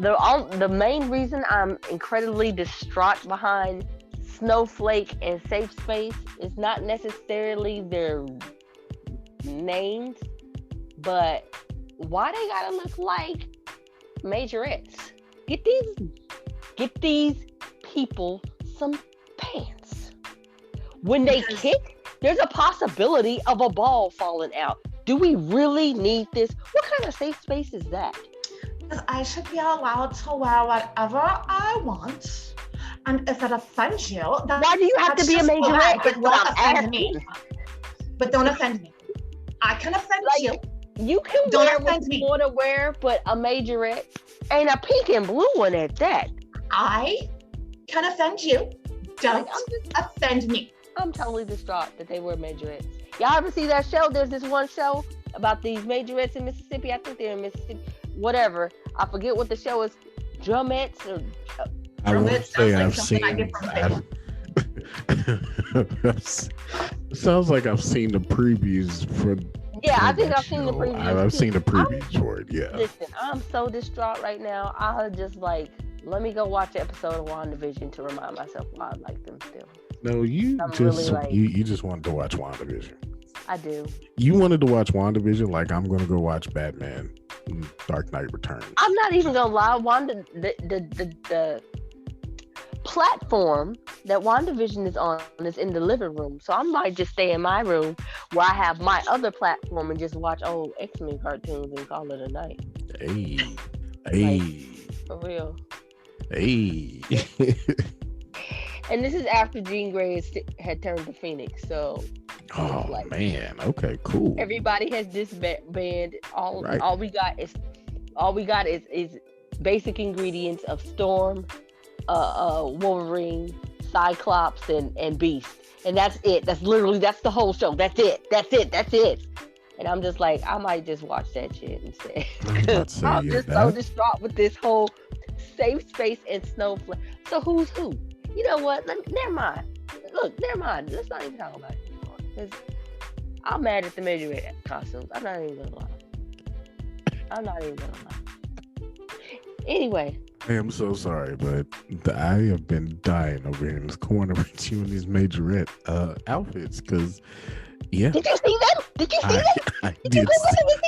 The main reason I'm incredibly distraught behind Snowflake and Safe Space is not necessarily their names, but why they gotta look like majorettes. Get these people some pants. When they kick, there's a possibility of a ball falling out. Do we really need this? What kind of safe space is that? I should be allowed to wear whatever I want. And if it offends you, why do you have to be a majorette? But don't offend me. But don't offend me. I can offend you. You can wear what you want to wear, but a majorette ain't a pink and blue one at that. I can offend you. Don't offend me. I'm totally distraught that they wear majorettes. Y'all ever see that show? There's this one show about these majorettes in Mississippi. I think they're in Mississippi. Whatever. I forget what the show is. Drumettes or... I won't say I've seen... Sounds like I've seen the previews for... Yeah, I think I've seen the previews. I've seen the previews for it, yeah. Listen, I'm so distraught right now. I just like... Let me go watch an episode of WandaVision to remind myself why I like them still. No, you just wanted to watch WandaVision. I do. You wanted to watch WandaVision like I'm going to go watch Batman Dark Knight Returns. I'm not even going to lie. The platform that WandaVision is on is in the living room. So I might just stay in my room where I have my other platform and just watch old X-Men cartoons and call it a night. Hey. For real. Hey. And this is after Jean Grey had turned to Phoenix, so. Oh man! Okay, cool. Everybody has disbanded. All we got is basic ingredients of Storm, Wolverine, Cyclops, and Beast, and that's it. That's the whole show. That's it. And I'm just like, I might just watch that shit instead. I'm just so distraught with this whole safe space and Snowflake. So who's who? You know what? Never mind. Look, never mind. Let's not even talk about it anymore. Because I'm mad at the majorette costumes. I'm not even gonna lie. Anyway. I am so sorry, but I have been dying over here in this corner with you in these majorette outfits. Because, yeah. Did you see them? Did you see them? Did you see them?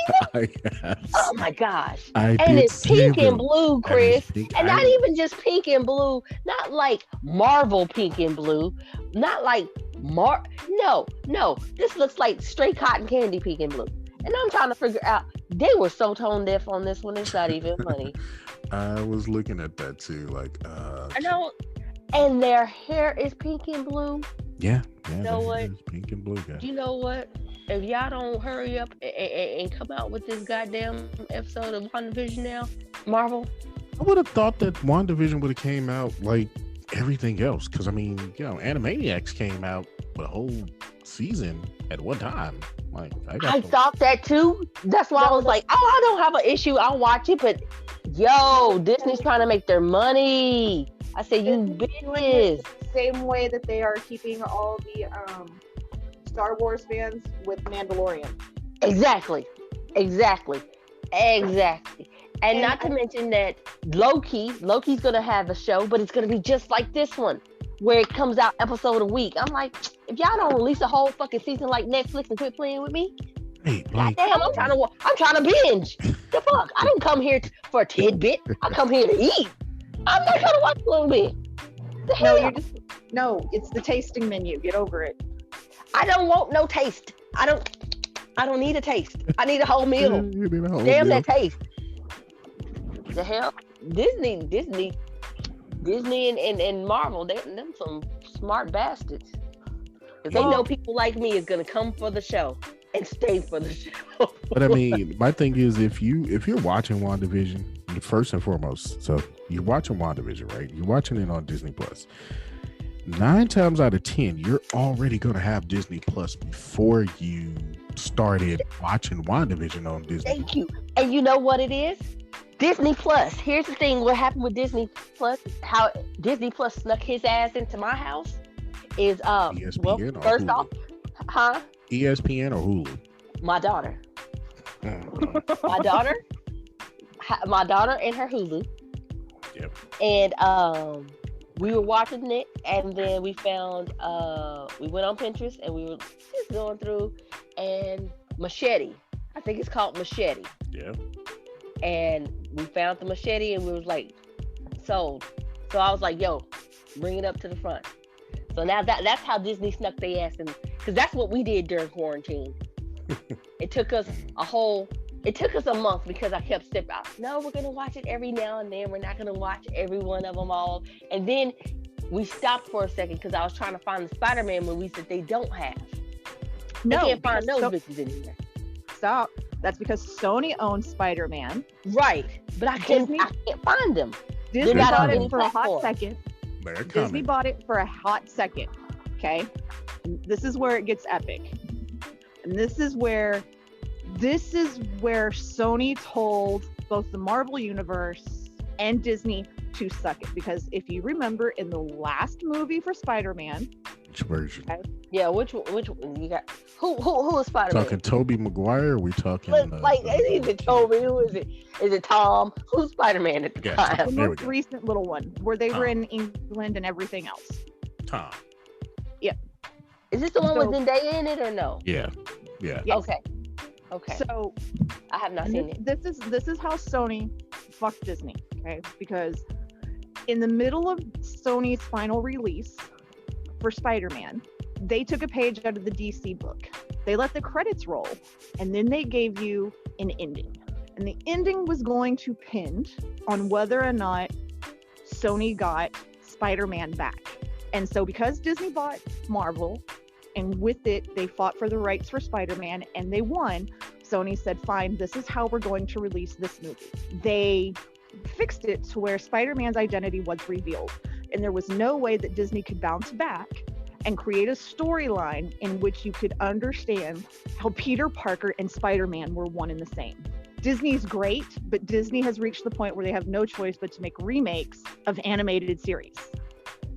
Oh my gosh. And it's pink and blue, Chris. And not even just pink and blue. Not like Marvel pink and blue. Not like No. This looks like straight cotton candy pink and blue. And I'm trying to figure out, they were so tone deaf on this one. It's not even funny. I was looking at that too. Like, I know. And their hair is pink and blue. Yeah. You know what? Pink and blue, guys. You know what? If y'all don't hurry up and come out with this goddamn episode of WandaVision now, Marvel, I would have thought that WandaVision would have came out like everything else, because I mean, Animaniacs came out a whole season at one time. Like I thought that too. That's why I was like, oh, I don't have an issue. I'll watch it, but Disney's trying to make their money. I said, you bitches. Same way that they are keeping all the Star Wars fans with Mandalorian. Exactly. And not to mention that Loki's gonna have a show, but it's gonna be just like this one, where it comes out episode a week. I'm like, if y'all don't release a whole fucking season like Netflix and quit playing with me, goddamn, I'm trying to binge. The fuck? I didn't come here for a tidbit. I come here to eat. I'm not trying to watch a little bit. No, it's the tasting menu. Get over it. I don't want no taste. I don't need a taste. I need a whole meal. Damn that taste. The hell? Disney and Marvel, them some smart bastards. Because they know people like me is gonna come for the show and stay for the show. But I mean, my thing is, if you're watching WandaVision, first and foremost, so you're watching WandaVision, right? You're watching it on Disney Plus. 9 times out of 10, you're already gonna have Disney Plus before you started watching WandaVision on Disney. Thank you. And you know what it is? Disney Plus. Here's the thing. What happened with Disney Plus? How Disney Plus snuck his ass into my house is ESPN or first Hulu? off, ESPN or Hulu? My daughter. My daughter and her Hulu. Yep. And we were watching it, and then we found we went on Pinterest and we were just going through, and Machete. I think it's called Machete. Yeah. And we found the Machete, and we was like, sold. So I was like, yo, bring it up to the front. So now that's how Disney snuck their ass in, because that's what we did during quarantine. It took us a month because I kept stepping out. No, we're gonna watch it every now and then. We're not gonna watch every one of them all. And then we stopped for a second because I was trying to find the Spider-Man movies that they don't have. No, they can't find those bitches in here. Stop. That's because Sony owns Spider-Man. Right. But I can't find them. Disney bought it for a hot second. They're Disney coming. bought it for a hot second. Okay. And this is where it gets epic. And this is where Sony told both the Marvel Universe and Disney to suck it. Because if you remember in the last movie for Spider-Man. Which version? Okay, yeah, which one you got? Who is Spider-Man? Talking Tobey Maguire, or are we talking is it Tobey? Who is it? Is it Tom? Who's Spider-Man at the time? the most recent little one where they were in England and everything else. Tom. Yeah. Is this the one with Zendaya in it or no? Yeah. Yes. Okay. So I have not seen it. This is how Sony fucked Disney, okay? Because in the middle of Sony's final release for Spider-Man, they took a page out of the DC book. They let the credits roll, and then they gave you an ending. And the ending was going to hinge on whether or not Sony got Spider-Man back. And so because Disney bought Marvel, and with it, they fought for the rights for Spider-Man, and they won, Sony said, fine, this is how we're going to release this movie. They fixed it to where Spider-Man's identity was revealed. And there was no way that Disney could bounce back and create a storyline in which you could understand how Peter Parker and Spider-Man were one and the same. Disney's great, but Disney has reached the point where they have no choice but to make remakes of animated series.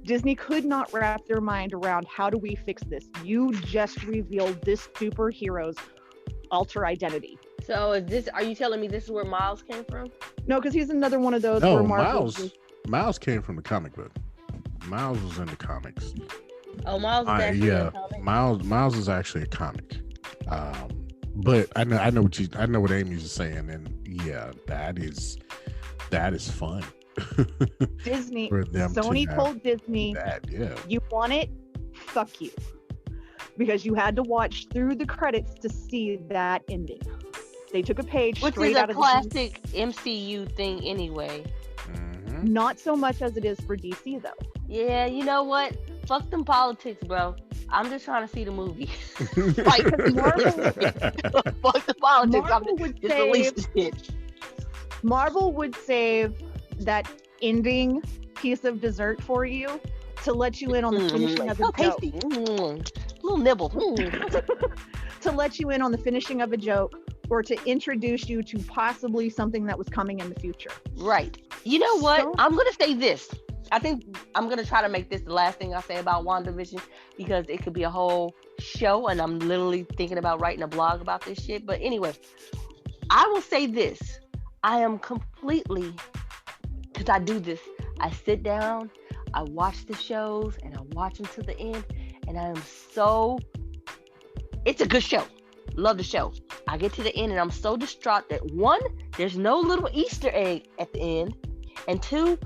Disney could not wrap their mind around, how do we fix this? You just revealed this superhero's alter identity. So are you telling me this is where Miles came from? No, because he's another one of those No, where Marvel Miles came from the comic book. Miles was in the comics. Oh, Miles is actually in the comic? Miles is actually a comic. But I know what Amy's saying, and yeah, that is fun. Sony told Disney, you want it? Fuck you. Because you had to watch through the credits to see that ending. They took a page straight out of the classic MCU thing anyway. Mm-hmm. Not so much as it is for DC, though. Yeah, you know what? Fuck them politics, bro. I'm just trying to see the movie. Like, fuck the politics. Marvel would save that ending piece of dessert for you to let you in on the finishing of the joke. Tasty. Little nibble. To let you in on the finishing of a joke, or to introduce you to possibly something that was coming in the future. Right. You know what? So, I'm going to say this. I think I'm going to try to make this the last thing I say about WandaVision, because it could be a whole show, and I'm literally thinking about writing a blog about this shit. But anyway, I will say this. I am completely, because I do this, I sit down, I watch the shows, and I watch them to the end, and I am so, it's a good show. Love the show. I get to the end, and I'm so distraught that, one, there's no little Easter egg at the end, and two,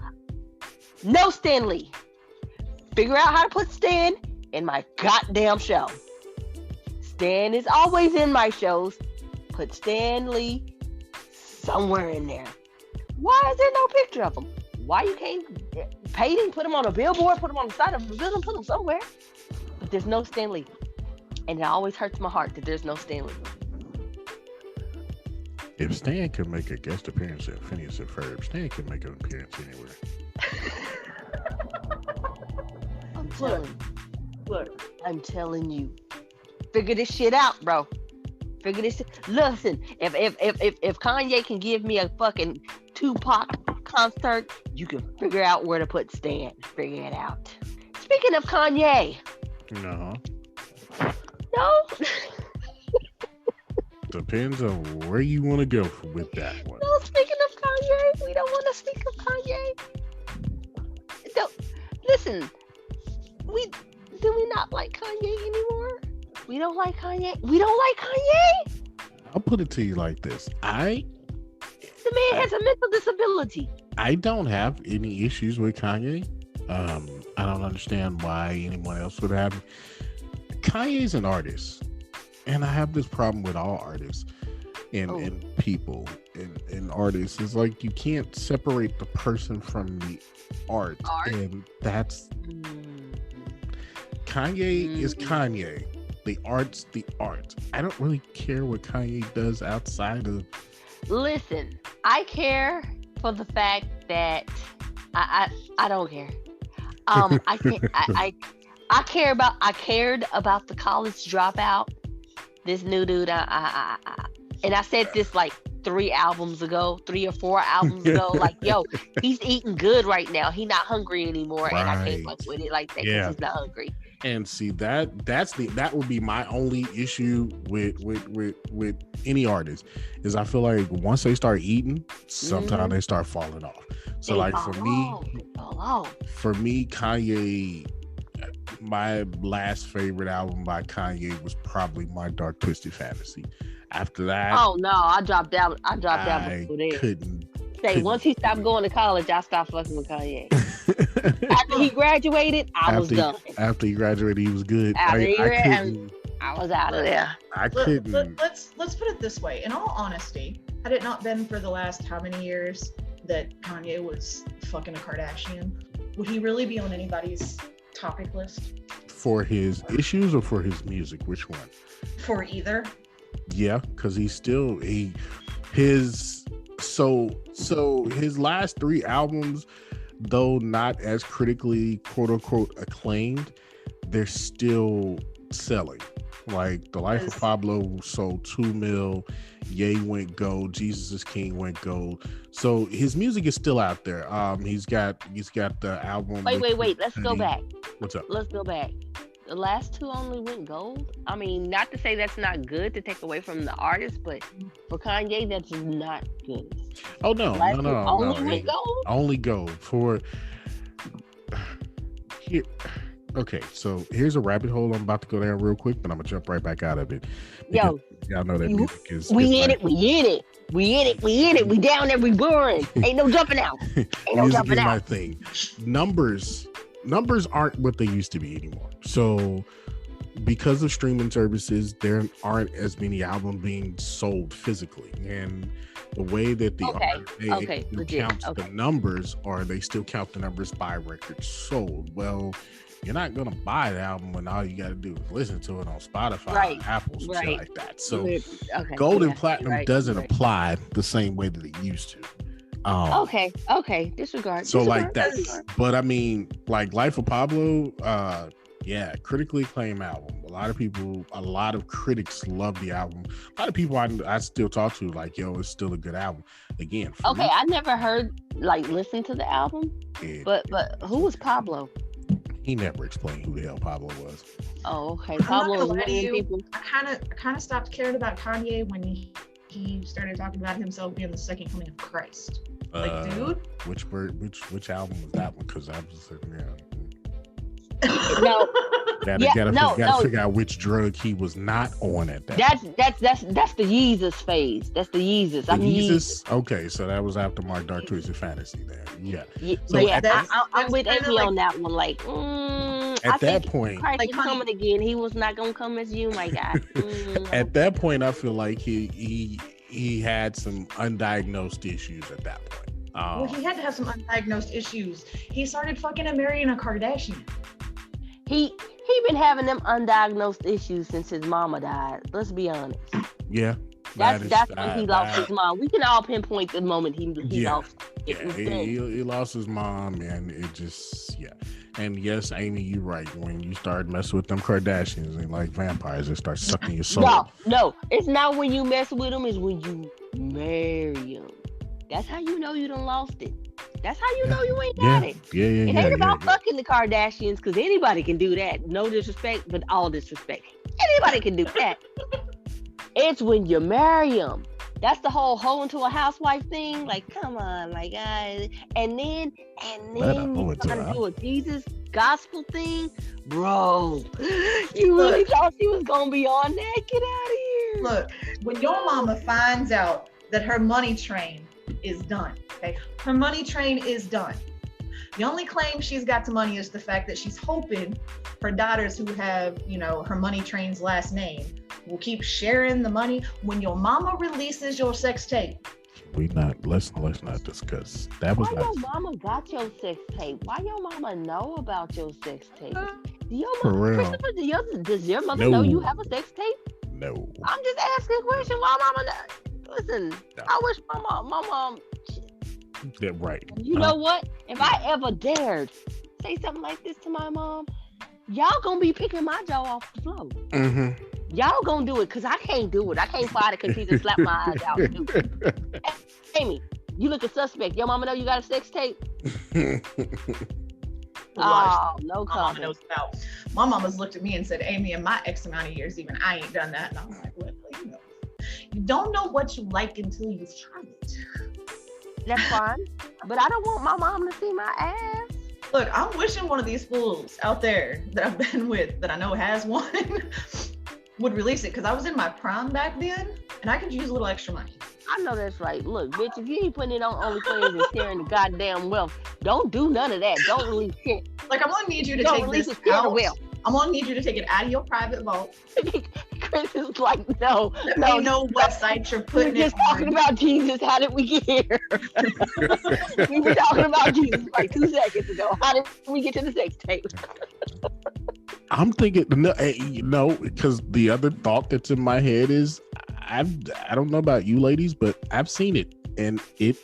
no Stan Lee. Figure out how to put Stan in my goddamn show. Stan is always in my shows. Put Stan Lee somewhere in there. Why is there no picture of him? Why you can't paint him, put him on a billboard, put him on the side of a building, put him somewhere? But there's no Stan Lee. And it always hurts my heart that there's no Stan Lee. If Stan can make a guest appearance in Phineas and Ferb, Stan can make an appearance anywhere. I'm telling you. Figure this shit out, bro. Figure this shit. Listen, if Kanye can give me a fucking Tupac concert, you can figure out where to put Stan. Figure it out. Speaking of Kanye. No. No. Depends on where you want to go with that one. No, speaking of Kanye, we don't want to speak of Kanye. No, listen, do we not like Kanye anymore? We don't like Kanye. We don't like Kanye. I'll put it to you like this. The man has a mental disability. I don't have any issues with Kanye. I don't understand why anyone else would have. Kanye's an artist. And I have this problem with all artists and people and artists. It's like you can't separate the person from the art. And that's Kanye is Kanye. The art's the art. I don't really care what Kanye does outside of. Listen, I care for the fact that I don't care. I cared about the college dropout. This new dude, and I said this like 3 or 4 albums ago, like, yo, he's eating good right now. He's not hungry anymore, right. And I can't fuck with it like that because he's not hungry. And see that would be my only issue with any artist is I feel like once they start eating, sometimes they start falling off. So like for me, Kanye. My last favorite album by Kanye was probably My Dark Twisted Fantasy. After that, oh no, I dropped out before then. Once he stopped going to college, I stopped fucking with Kanye. After he graduated, I was done. After he graduated, he was good. I was out of there. I couldn't. Let's put it this way. In all honesty, had it not been for the last how many years that Kanye was fucking a Kardashian, would he really be on anybody's topic list? For his issues or for his music? Which one? For either. Yeah, because he's still his last 3 albums, though not as critically quote unquote acclaimed, they're still selling. Like The Life of Pablo sold 2 mil, Ye went gold, Jesus is King went gold. So his music is still out there. He's got the album. Wait. Let's go back. What's up? Let's go back. The last 2 only went gold. I mean, not to say that's not good to take away from the artist, but for Kanye, that's not good. Oh no, no. Only went gold. Only gold for here. Okay, so here's a rabbit hole I'm about to go down real quick, but I'm gonna jump right back out of it. Yo, y'all know that music is. We in it. We down there. We boring. Ain't no jumping out. Ain't no jumping out. My thing. Numbers aren't what they used to be anymore. So because of streaming services, there aren't as many albums being sold physically, and the way that the counts the numbers, or they still count the numbers by records sold. Well, you're not gonna buy the album when all you gotta do is listen to it on Spotify, Apple, some shit like that. So gold and platinum doesn't apply the same way that it used to. Okay. Disregard. So like Disregard. that, but I mean, like Life of Pablo, yeah, critically acclaimed album. A lot of critics love the album. A lot of people I still talk to like, yo, it's still a good album. Again, for me, I never listened to the album, but who was Pablo? He never explained who the hell Pablo was. Oh, okay. Pablo was one of the people. I kind of stopped caring about Kanye when he started talking about himself being the second coming of Christ. Like, dude, which album was that one? Because I was sitting there. No. Gotta figure out which drug he was not on at that. That's the Yeezus phase. That's the Yeezus. Yeezus. Okay, so that was after my Dark Twisted Fantasy. There, yeah. So I'm with Amy on that one. Like, at that point, Christ is coming again. He was not gonna come as you, my guy. At that point, I feel like he had some undiagnosed issues at that point. Well, he had to have some undiagnosed issues. He started fucking and marrying a Kardashian. He been having them undiagnosed issues since his mama died. Let's be honest. Yeah. That's when he lost his mom. We can all pinpoint the moment he lost. Yeah, he lost his mom, and it just And yes, Amy, you're right. When you start messing with them Kardashians and like vampires, they start sucking your soul. No, it's not when you mess with them. It's when you marry them. That's how you know you done lost it. That's how you know you ain't got it. It ain't about fucking the Kardashians, because anybody can do that. No disrespect, but all disrespect. Anybody can do that. It's when you marry them. That's the whole hoe into a housewife thing. Like, come on, my guys. And then you trying to do a Jesus gospel thing, bro. You really thought she was gonna be on that? Get out of here. Look, when your mama finds out that her money train is done, okay? Her money train is done. The only claim she's got to money is the fact that she's hoping her daughters who have, her money train's last name will keep sharing the money. When your mama releases your sex tape, let's not discuss that. Why your mama got your sex tape? Why your mama know about your sex tape? Does your mother know you have a sex tape? No. I'm just asking a question. Why mama know? Listen, no. I wish my mom. Yeah, right. You know what? If I ever dared say something like this to my mom, y'all gonna be picking my jaw off the floor. Mm-hmm. Y'all gonna do it, because I can't do it. I can't fight it because she just slap my eyes out and do it. Amy, you look a suspect. Your mama know you got a sex tape? Oh, no comment. My mama's looked at me and said, Amy, in my X amount of years, even I ain't done that. And I'm like, what? You don't know what you like until you've tried it. That's fine, but I don't want my mom to see my ass. Look, I'm wishing one of these fools out there that I've been with, that I know has one, would release it, because I was in my prime back then, and I could use a little extra money. I know that's right. Look, bitch, if you ain't putting it on OnlyFans and sharing the goddamn wealth, don't do none of that. Don't release it. Like, I'm gonna need you to take this out. I'm gonna need you to take it out of your private vault. Chris is like, no. Let me know what site you're putting it on. We're just talking about Jesus. How did we get here? We were talking about Jesus like 2 seconds ago. How did we get to the sex tape? I'm thinking, because the other thought that's in my head is, I don't know about you ladies, but I've seen it, and it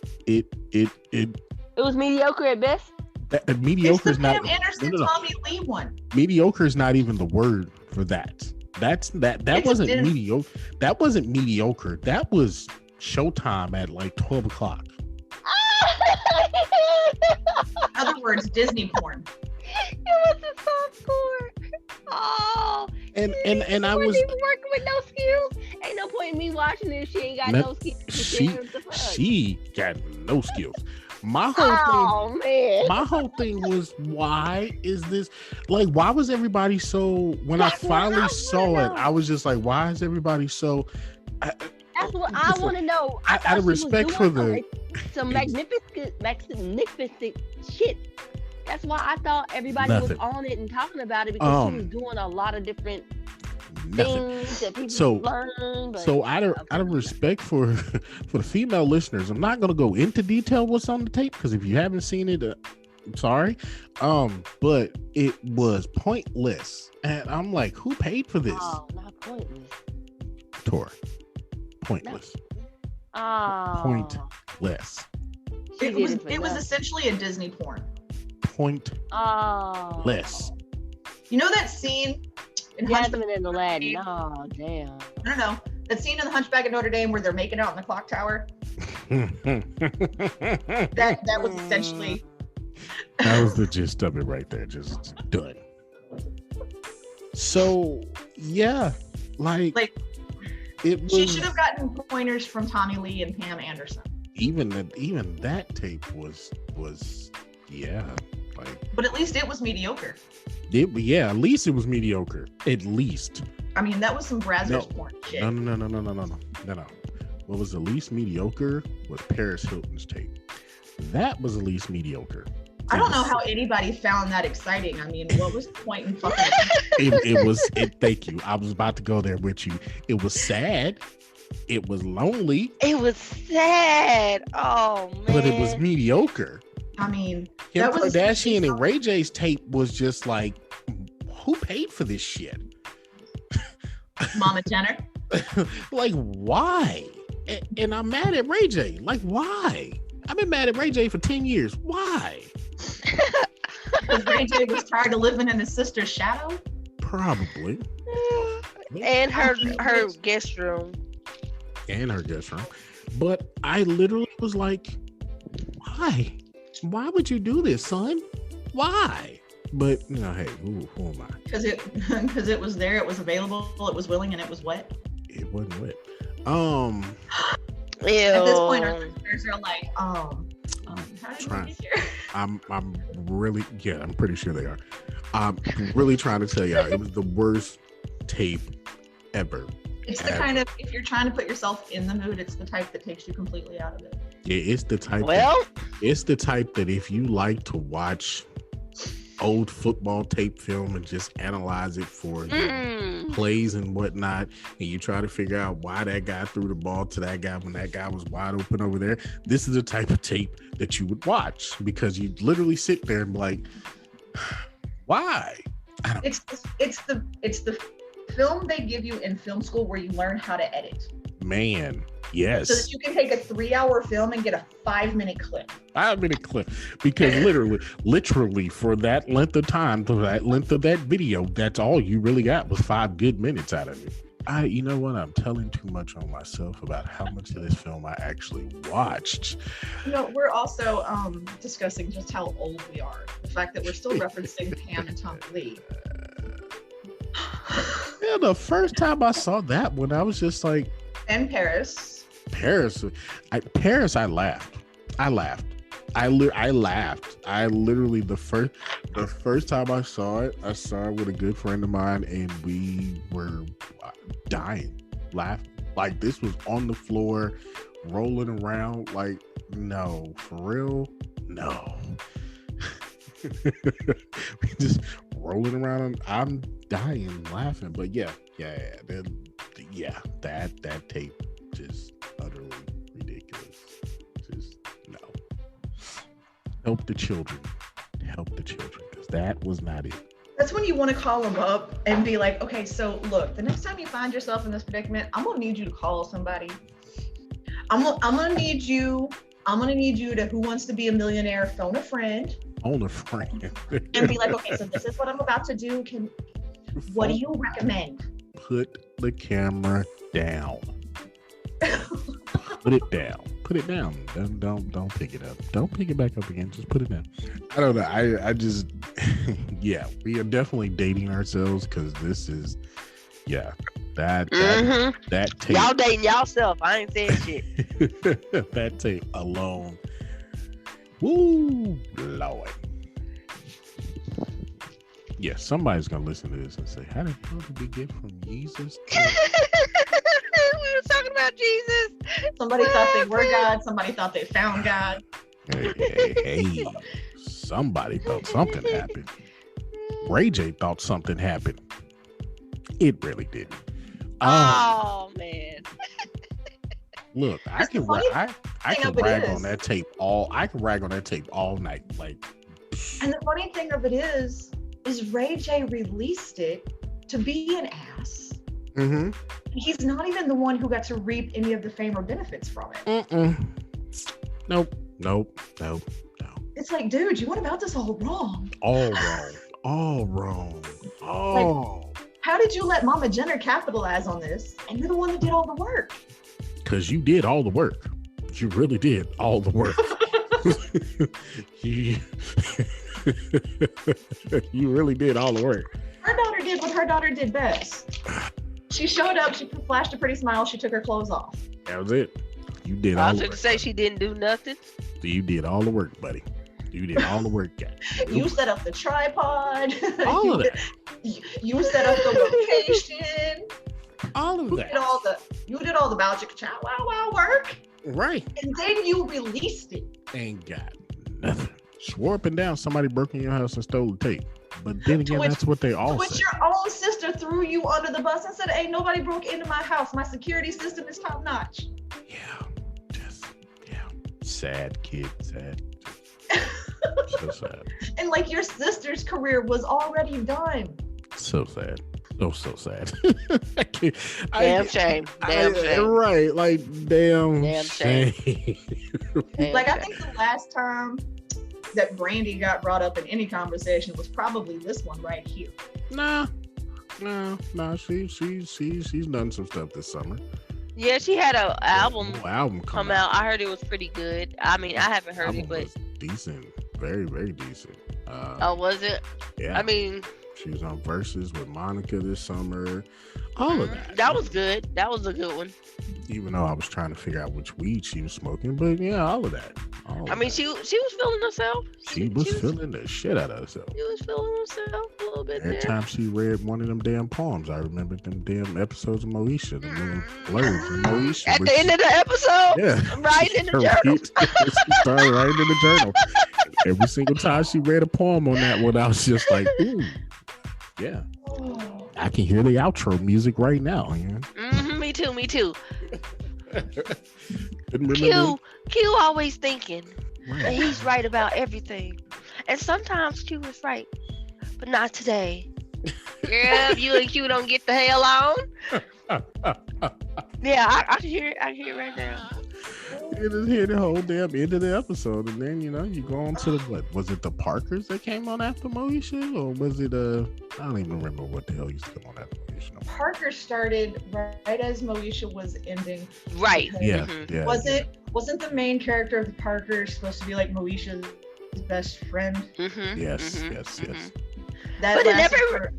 was mediocre at best. Mediocre is not. Anderson, Tommy Lee one. Mediocre is not even the word for that. That wasn't mediocre. That wasn't mediocre. That was Showtime at like 12 o'clock. In other words, Disney porn. It was a softcore. Oh. And I was even working with no skills. Ain't no point in me watching this. She ain't got no skills. She got no skills. My whole thing was, why is this why was everybody so, when I finally saw it, I was just like, why is everybody so, that's what I want to know. Out of respect for some magnificent shit. That's why I thought everybody was on it and talking about it, because she was doing a lot of different things that people learn. So out of respect for the female listeners, I'm not going to go into detail what's on the tape, because if you haven't seen it, I'm sorry. But it was pointless, and I'm like, who paid for this? Oh, not pointless. Tora, pointless. No. Oh. Pointless. It was essentially a Disney porn. Pointless. You know that scene in Jasmine and Aladdin? Oh, damn. No. That scene in The Hunchback of Notre Dame where they're making out in the clock tower? that was essentially... That was the gist of it right there. Just done. So, yeah. Like it was... She should have gotten pointers from Tommy Lee and Pam Anderson. Even that tape was yeah. Like, but at least it was mediocre. At least it was mediocre. At least. I mean, that was some Brazzers porn shit. No. What was the least mediocre was Paris Hilton's tape. That was the least mediocre. I don't know how anybody found that exciting. I mean, what was the point in fucking... Thank you. I was about to go there with you. It was sad. It was lonely. It was sad. Oh, man. But it was mediocre. I mean, Kim Kardashian and Ray J's tape was just like, who paid for this shit? Mama Jenner. Like, why? And I'm mad at Ray J. Like, why? I've been mad at Ray J for 10 years. Why? Because Ray J was tired of living in his sister's shadow? Probably. And her guest room. But I literally was like, why? Why would you do this, son? Why? But, you know, hey, who am I? Because it was there, it was available, it was willing, and it was wet. It wasn't wet. Ew. At this point, our listeners are like, how did we get here? I'm pretty sure they are. I'm really trying to tell y'all, it was the worst tape ever. It's the kind of, if you're trying to put yourself in the mood, it's the type that takes you completely out of it. Yeah, it's the type. It's the type that if you like to watch old football tape film and just analyze it for plays and whatnot, and you try to figure out why that guy threw the ball to that guy when that guy was wide open over there, this is the type of tape that you would watch, because you literally sit there and be like, why? It's the film they give you in film school where you learn how to edit. Man, yes. So that you can take a 3-hour film and get a 5-minute clip. 5-minute clip. Because literally for that length of time, for that length of that video, that's all you really got was 5 good minutes out of it. You know what? I'm telling too much on myself about how much of this film I actually watched. You know, we're also discussing just how old we are. The fact that we're still referencing Pam and Tommy Lee. Yeah, the first time I saw that one, I was just like, and Paris, I laughed. I laughed. I literally the first time I saw it with a good friend of mine, and we were dying, laughing. Like, this was on the floor, rolling around. Like, no, for real, no. Just rolling around. I'm dying laughing. But yeah, that tape just utterly ridiculous. Just no. Help the children, because that was not it. That's when you want to call them up and be like, okay, so look, the next time you find yourself in this predicament, I'm gonna need you to call somebody. I'm gonna need you to Who Wants to Be a Millionaire, phone a friend. And be like, okay, so this is what I'm about to do. What do you recommend? Put the camera down. Put it down. Don't pick it up. Don't pick it back up again. Just put it down. I don't know. I just yeah, we are definitely dating ourselves, because this is that tape. Y'all dating y'allself. I ain't saying shit. That tape alone. Woo, Lord. Yeah, somebody's gonna listen to this and say, how the hell did we get from Jesus to... We were talking about Jesus. Somebody thought they were God. Somebody thought they found God. Hey, somebody thought something happened. Ray J thought something happened. It really didn't. Oh, man. Look, I can rag on that tape all night. Like, and the funny thing of it is Ray J released it to be an ass. Mm-hmm. He's not even the one who got to reap any of the fame or benefits from it. Nope. Nope. It's like, dude, you went about this all wrong. All wrong. How did you let Mama Jenner capitalize on this? And you're the one that did all the work. Because you did all the work. You really did all the work. You really did all the work. Her daughter did what her daughter did best. She showed up, she flashed a pretty smile, she took her clothes off. That was it. You did all the work. I was going to say she didn't do nothing. You did all the work, buddy. You did all the work, guy. You set up the tripod. All of that. You set up the location. All of that. You did all the magic chow wow work. Right. And then you released it. Ain't got nothing. Swore up and down somebody broke in your house and stole the tape. But then again, that's what they all said. Which your own sister threw you under the bus and said, "Ain't nobody broke into my house. My security system is top notch." Yeah. Sad kid. Sad. So sad. And like your sister's career was already done. So sad. So sad. Damn shame. Right. Like, damn shame. Like, I think the last time that Brandy got brought up in any conversation was probably this one right here. Nah. She's done some stuff this summer. Yeah, she had an album come out. I heard it was pretty good. I mean, I haven't heard it, but decent, very, very decent. Was it? Yeah. I mean, she was on Versus with Monica this summer. All of that. That was good. That was a good one. Even though I was trying to figure out which weed she was smoking, but yeah, all of that. I mean, she was feeling herself. She was feeling the shit out of herself. She was feeling herself a little bit. Every time she read one of them damn poems, I remember them damn episodes of Moesha, them blurs of Moesha. At the end of the episode, yeah, writing in the journal. She started writing in the journal. Every single time she read a poem on that one, I was just like, ooh, yeah. I can hear the outro music right now. Yeah. Me too. Q always thinking that he's right about everything, and sometimes Q is right, but not today. Yeah, if you and Q don't get the hell on. Yeah, I can hear it. I can hear it right now. You just hear the whole damn end of the episode, and then you go on to the what? Was it the Parkers that came on after Moesha, or was it I don't even remember what the hell used to come on after Moesha. Parker started right as Moesha was ending. Right. Yeah. Wasn't the main character of the Parkers supposed to be like Moesha's best friend? Yes. But it never.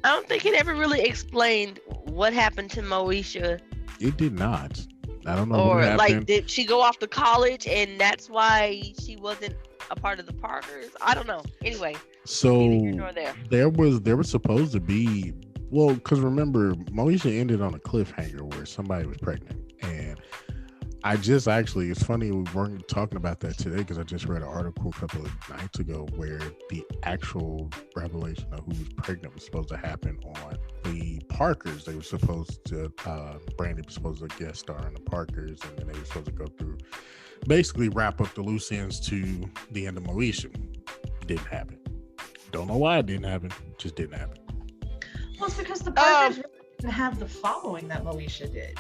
I don't think it ever really explained what happened to Moesha. It did not. I don't know. Or like, did she go off to college and that's why she wasn't a part of the Parkers? I don't know. Anyway. So there was supposed to be, well, because remember, Moesha ended on a cliffhanger where somebody was pregnant, and I just actually, it's funny we weren't talking about that today because I just read an article a couple of nights ago where the actual revelation of who was pregnant was supposed to happen on the Parkers. They were supposed to, Brandy was supposed to guest star in the Parkers, and then they were supposed to go through, basically wrap up the loose ends to the end of Moesha. Didn't happen. Don't know why it didn't happen. Just didn't happen. Well, it's because the Parkers didn't have the following that Moesha did.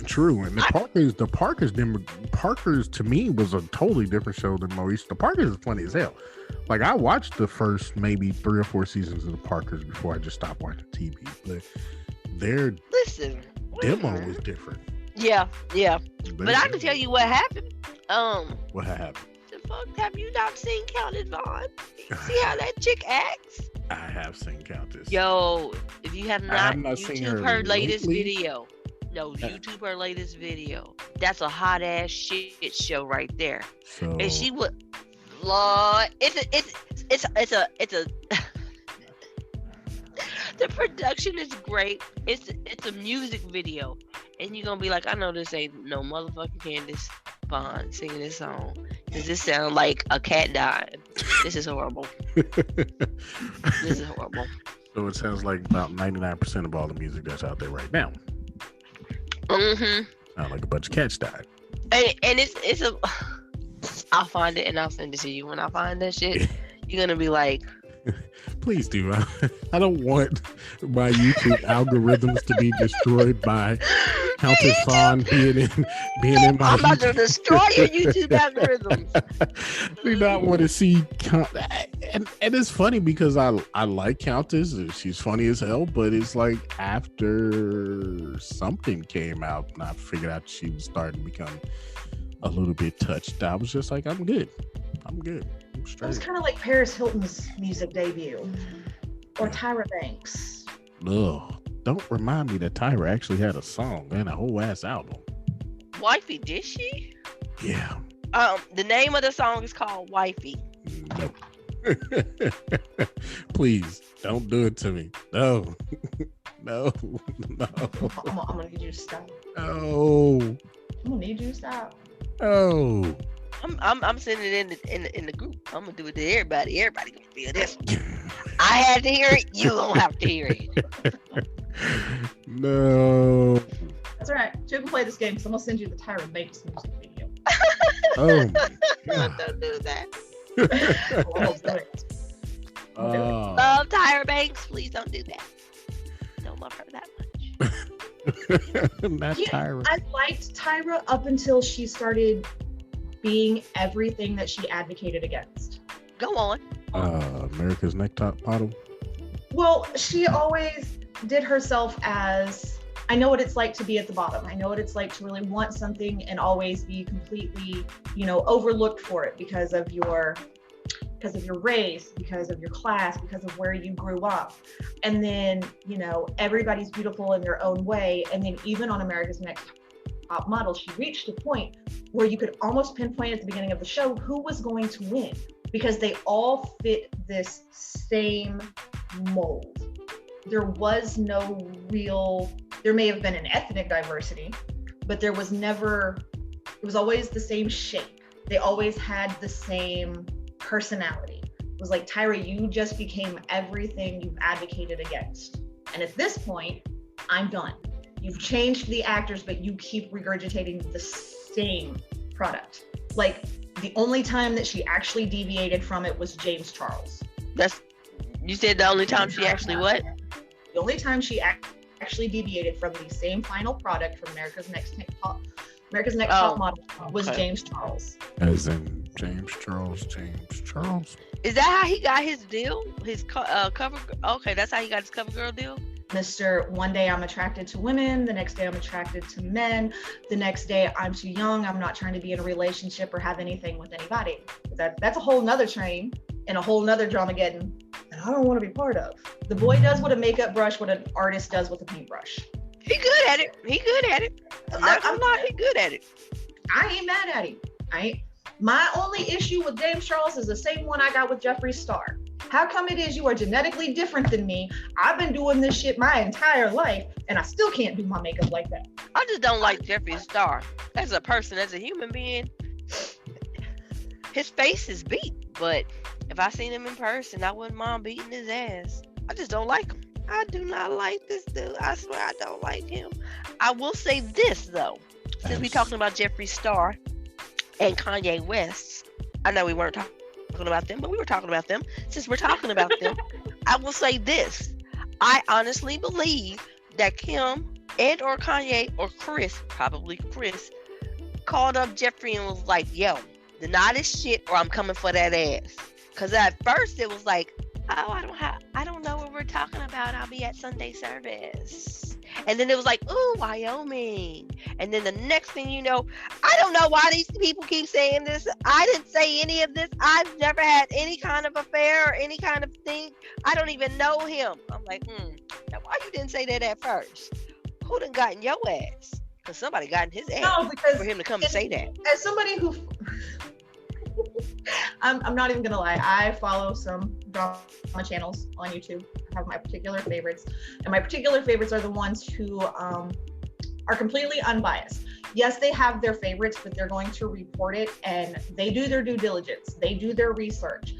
True, and the Parkers to me was a totally different show than Moesha. The Parkers is funny as hell. Like, I watched the first maybe 3 or 4 seasons of the Parkers before I just stopped watching TV. But their demo was different. Yeah. But I can tell you what happened. What happened? The fuck, have you not seen Counted Vaughn? See how that chick acts? I have seen Countess. Yo, if you have not YouTube her latest lately. video. No, YouTube her latest video. That's a hot ass shit show right there. So, and she would, Lord, it's a the production is great. It's a music video, and you're gonna be like, I know this ain't no motherfucking Candace Bond singing this song. Does this sound like a cat died? This is horrible. This is horrible. So it sounds like about 99% of all the music that's out there right now. Sound like a bunch of cats died. And it's a. I'll find it and I'll send it to you. When I find that shit, you're gonna be like, please do. I don't want my YouTube algorithms to be destroyed by Countess Fawn being in my. I'm about to destroy your YouTube algorithms. Do not want to see and it's funny because I like Countess. She's funny as hell, but it's like after something came out and I figured out she was starting to become a little bit touched, I was just like, I'm good. I'm straight. It was kind of like Paris Hilton's music debut or Tyra Banks. Ugh. Don't remind me that Tyra actually had a song and a whole ass album. Wifey, did she? Yeah. The name of the song is called Wifey. No. Please don't do it to me. No. No. I'm gonna need you to stop. No. I'm gonna need you to stop. Oh. I'm sending it in the group. I'm gonna do it to everybody. Everybody gonna feel this one. I had to hear it. You don't have to hear it. No. That's all right. You can play this game because I'm gonna send you the Tyra Banks music video. Oh my God. Don't do that. Oh. Love Tyra Banks. Please don't do that. Don't love her that much. Not Tyra. I liked Tyra up until she started being everything that she advocated against. Go on. America's Next Top Model. Well, she always did herself as, I know what it's like to be at the bottom. I know what it's like to really want something and always be completely, overlooked for it because of your race, because of your class, because of where you grew up. And then, everybody's beautiful in their own way. And then even on America's Next Top Model, she reached a point where you could almost pinpoint at the beginning of the show who was going to win because they all fit this same mold. There was no real, there may have been an ethnic diversity, but it was always the same shape. They always had the same personality. It was like, Tyra, you just became everything you've advocated against. And at this point, I'm done. You've changed the actors, but you keep regurgitating the same product. Like, the only time that she actually deviated from it was James Charles. You said the only time she actually what? The only time she actually deviated from the same final product from America's Next Top Model was James Charles. As in James Charles. Is that how he got his deal? His cover? Okay, that's how he got his cover girl deal? Mr. One day I'm attracted to women, the next day I'm attracted to men, the next day I'm too young, I'm not trying to be in a relationship or have anything with anybody. That's a whole nother train and a whole nother Dramageddon that I don't want to be part of. The boy does with a makeup brush what an artist does with a paintbrush. He good at it. He good at it. I'm not. He good at it. I ain't mad at him. My only issue with James Charles is the same one I got with Jeffree Starr. How come it is you are genetically different than me? I've been doing this shit my entire life, and I still can't do my makeup like that. I just don't like Jeffree Starr. As a person, as a human being, his face is beat. But if I seen him in person, I wouldn't mind beating his ass. I just don't like him. I do not like this dude. I swear I don't like him. I will say this, though. Since we're talking about Jeffree Starr and Kanye West, I know we weren't talking about them, but we were talking about them. Since we're talking about them, I will say this. I honestly believe that Kim and or Kanye or Chris, probably Chris, called up Jeffree and was like, yo, deny this shit or I'm coming for that ass. Because at first it was like, oh, I don't know what we're talking about. I'll be at Sunday service. And then it was like, ooh, Wyoming. And then the next thing you know, I don't know why these people keep saying this. I didn't say any of this. I've never had any kind of affair or any kind of thing. I don't even know him. I'm like, now why you didn't say that at first? Who done gotten your ass? Because somebody got in his ass for him to come and say that. As somebody who... I'm not even gonna lie. I follow some drama channels on YouTube. I have my particular favorites, and my particular favorites are the ones who are completely unbiased. Yes, they have their favorites, but they're going to report it, and they do their due diligence. They do their research.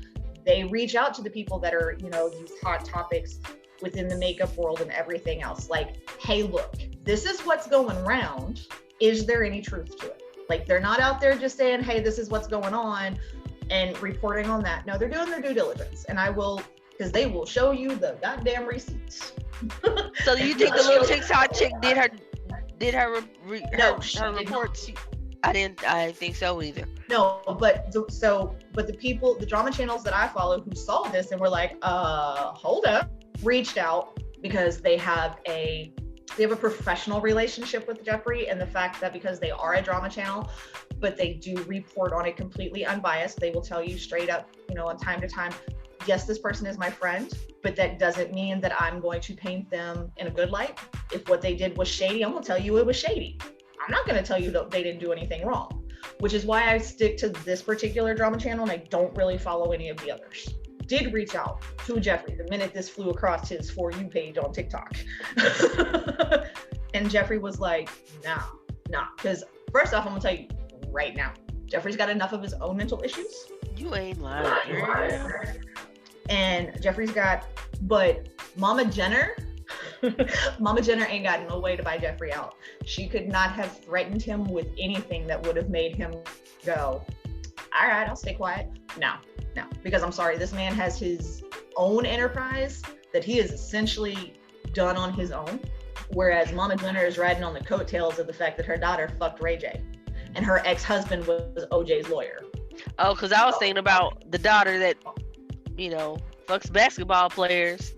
They reach out to the people that are, these hot topics within the makeup world and everything else. Like, hey, look, this is what's going around. Is there any truth to it? Like, they're not out there just saying, hey, this is what's going on and reporting on that. No, they're doing their due diligence. And I will, because they will show you the goddamn receipts. So you think the little TikTok chick did her No, she her did reports? I didn't think so either. No, but the people, the drama channels that I follow who saw this and were like, hold up, reached out because they have a professional relationship with Jeffree, and the fact that because they are a drama channel, but they do report on it completely unbiased, they will tell you straight up, on time to time, yes, this person is my friend, but that doesn't mean that I'm going to paint them in a good light. If what they did was shady, I'm gonna tell you it was shady. I'm not going to tell you that they didn't do anything wrong, which is why I stick to this particular drama channel and I don't really follow any of the others. Did reach out to Jeffree the minute this flew across his For You page on TikTok. And Jeffree was like, nah. Because first off, I'm going to tell you right now, Jeffree's got enough of his own mental issues. You ain't lying. And Jeffree's got, but Mama Jenner ain't got no way to buy Jeffree out. She could not have threatened him with anything that would have made him go, all right, I'll stay quiet. No, because I'm sorry, this man has his own enterprise that he is essentially done on his own. Whereas Mama Jenner is riding on the coattails of the fact that her daughter fucked Ray J and her ex-husband was OJ's lawyer. Oh, because I was thinking about the daughter that, fucks basketball players.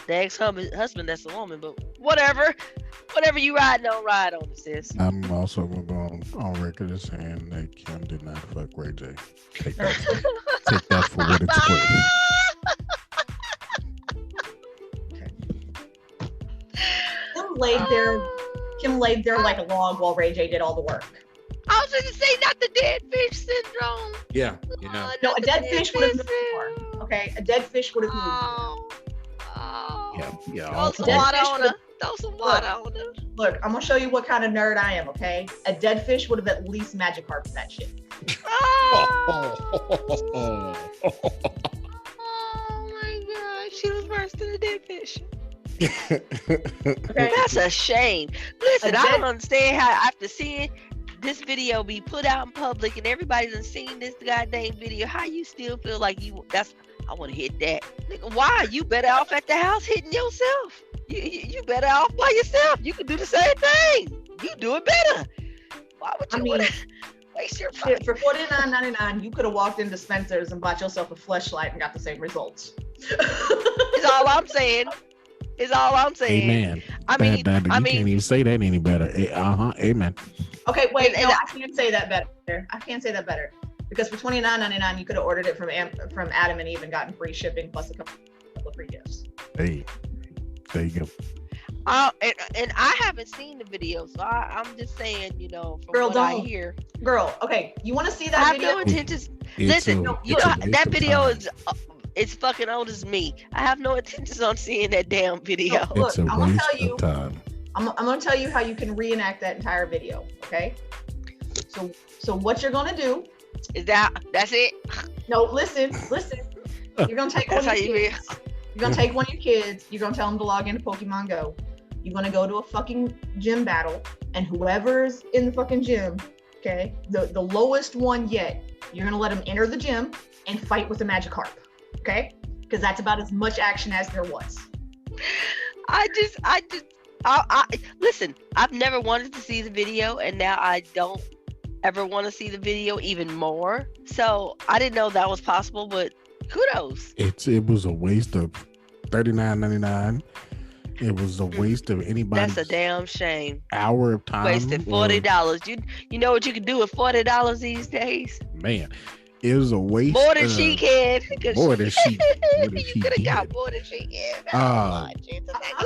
The ex-husband, that's a woman, but whatever you ride on, sis. I'm also going to go on record as saying that Kim did not fuck Ray J. Take that for what it's worth. Kim laid there like a log while Ray J did all the work. I was going to say not the dead fish syndrome. Yeah, No, a dead fish would have moved more. Okay, a dead fish would have moved more. Yeah. Throw some water on her. Look, I'm gonna show you what kind of nerd I am, okay? A dead fish would have at least magic harped that shit. Oh my god, she was worse than a dead fish. Okay? That's a shame. Listen, I don't understand how after seeing this video be put out in public and everybody done seen this goddamn video, how you still feel like I want to hit that. Nigga, why? You better off at the house hitting yourself. You better off by yourself. You can do the same thing. You do it better. Why would you want to waste your time? For $49.99, you could have walked into Spencer's and bought yourself a fleshlight and got the same results. Is all I'm saying. Amen. You can't even say that any better. Amen. Okay, wait. No, I can't say that better. Because for $29.99, you could have ordered it from Adam and Eve and gotten free shipping plus a couple of free gifts. Hey, there you go. And I haven't seen the video, so I'm just saying, I hear. Girl, okay, you want to see that video? I have no intentions. Listen, that video is it's fucking old as me. I have no intentions on seeing that damn video. It's a waste of time. I'm gonna tell you how you can reenact that entire video. Okay. So what you're gonna do? That's it? No, listen. You're gonna take one of your kids. You're gonna take one of your kids. You're gonna tell them to log into Pokemon Go. You're gonna go to a fucking gym battle, and whoever's in the fucking gym, okay, the lowest one yet, you're gonna let them enter the gym and fight with the Magikarp, okay? Because that's about as much action as there was. I listen. I've never wanted to see the video, and now I don't ever want to see the video even more. So I didn't know that was possible, but kudos. It was a waste of $39.99. It was a waste of anybody's. That's a damn shame. Hour of time. Wasted $40. You know what you can do with $40 these days? Man, it was a waste. More than she can. More than she. You could have got more than she can. I'm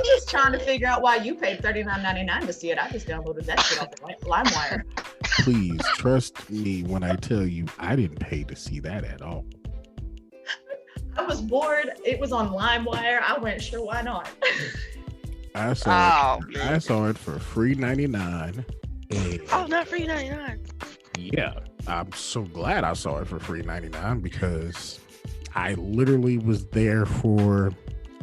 just trying to figure out why you paid $39.99 to see it. I just downloaded that shit off the LimeWire. Please trust me when I tell you I didn't pay to see that at all. I was bored. It was on LimeWire. I went, sure, why not? I saw it for free $99. Oh, not free $99. Yeah, I'm so glad I saw it for free $99 because I literally was there for,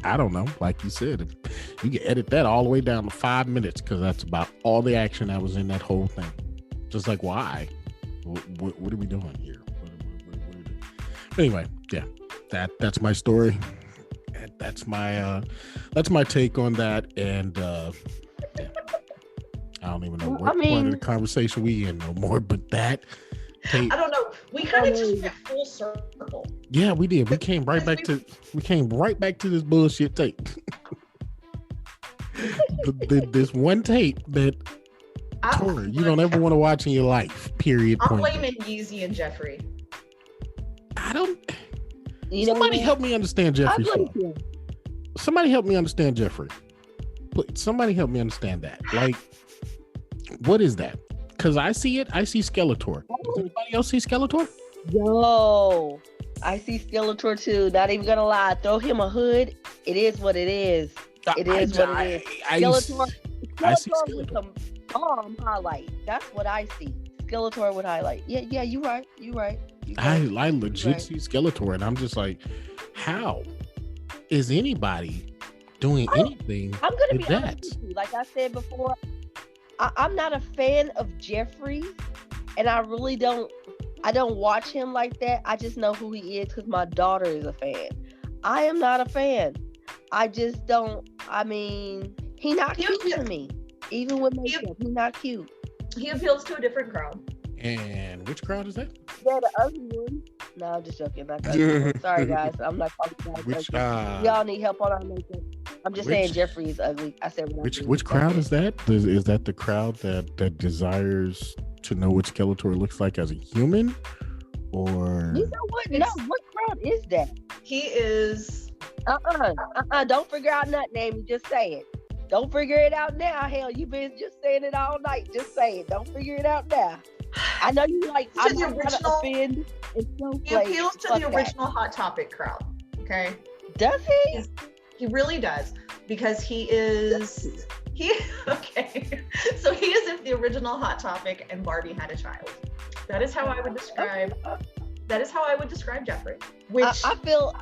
I don't know, like you said, you can edit that all the way down to 5 minutes because that's about all the action that was in that whole thing. Just like, why? What are we doing here? Anyway, yeah, that's my story. That's my take on that. And yeah. I don't even know I what point of mean- the conversation we in no more, but that tape. I don't know. We kind of just went full circle. Yeah, we did. We came right back to this bullshit tape. This one tape that Tora, you don't ever want to watch in your life. Period. I'm point blaming Yeezy and Jeffree. I don't. You know Somebody what? help me understand I Jeffree blame Starr. you. Somebody help me understand Jeffree. Somebody help me understand that. Like, what is that? Because I see it. I see Skeletor. Does anybody else see Skeletor? Yo, I see Skeletor too. Not even gonna lie. Throw him a hood. It is what it is. It is what it is. Skeletor I see with Skeletor. some bomb highlight. That's what I see. Skeletor with highlight. Yeah, you right. You right. I legit see Skeletor, and I'm just like, how is anybody doing anything I'm gonna with be that? honest with you. Like I said before, I'm not a fan of Jeffree, and I really don't. I don't watch him like that. I just know who he is because my daughter is a fan. I am not a fan. I just don't. I mean, he not cute to me. Even with makeup, he not cute. He appeals to a different crowd. And which crowd is that? Yeah, the ugly one. No, I'm just joking. Not the ugly one. Sorry, guys. I'm not talking about Which ugly. Y'all need help on our makeup. I'm just saying Jeffree is ugly. I said which crowd is that? Is that the crowd that desires to know what Skeletor looks like as a human? Or you know what? No, what crowd is that? He is. Don't figure out that name. You just say it. Don't figure it out now. Hell, you've been just saying it all night. Just say it. Don't figure it out now. I know you like. I'm not gonna offend. He appeals to the original Hot Topic crowd. Okay. Does he? He really does, because he is. Okay. So he is if the original Hot Topic and Barbie had a child. That is how I would describe. That is how I would describe Jeffree. Which I feel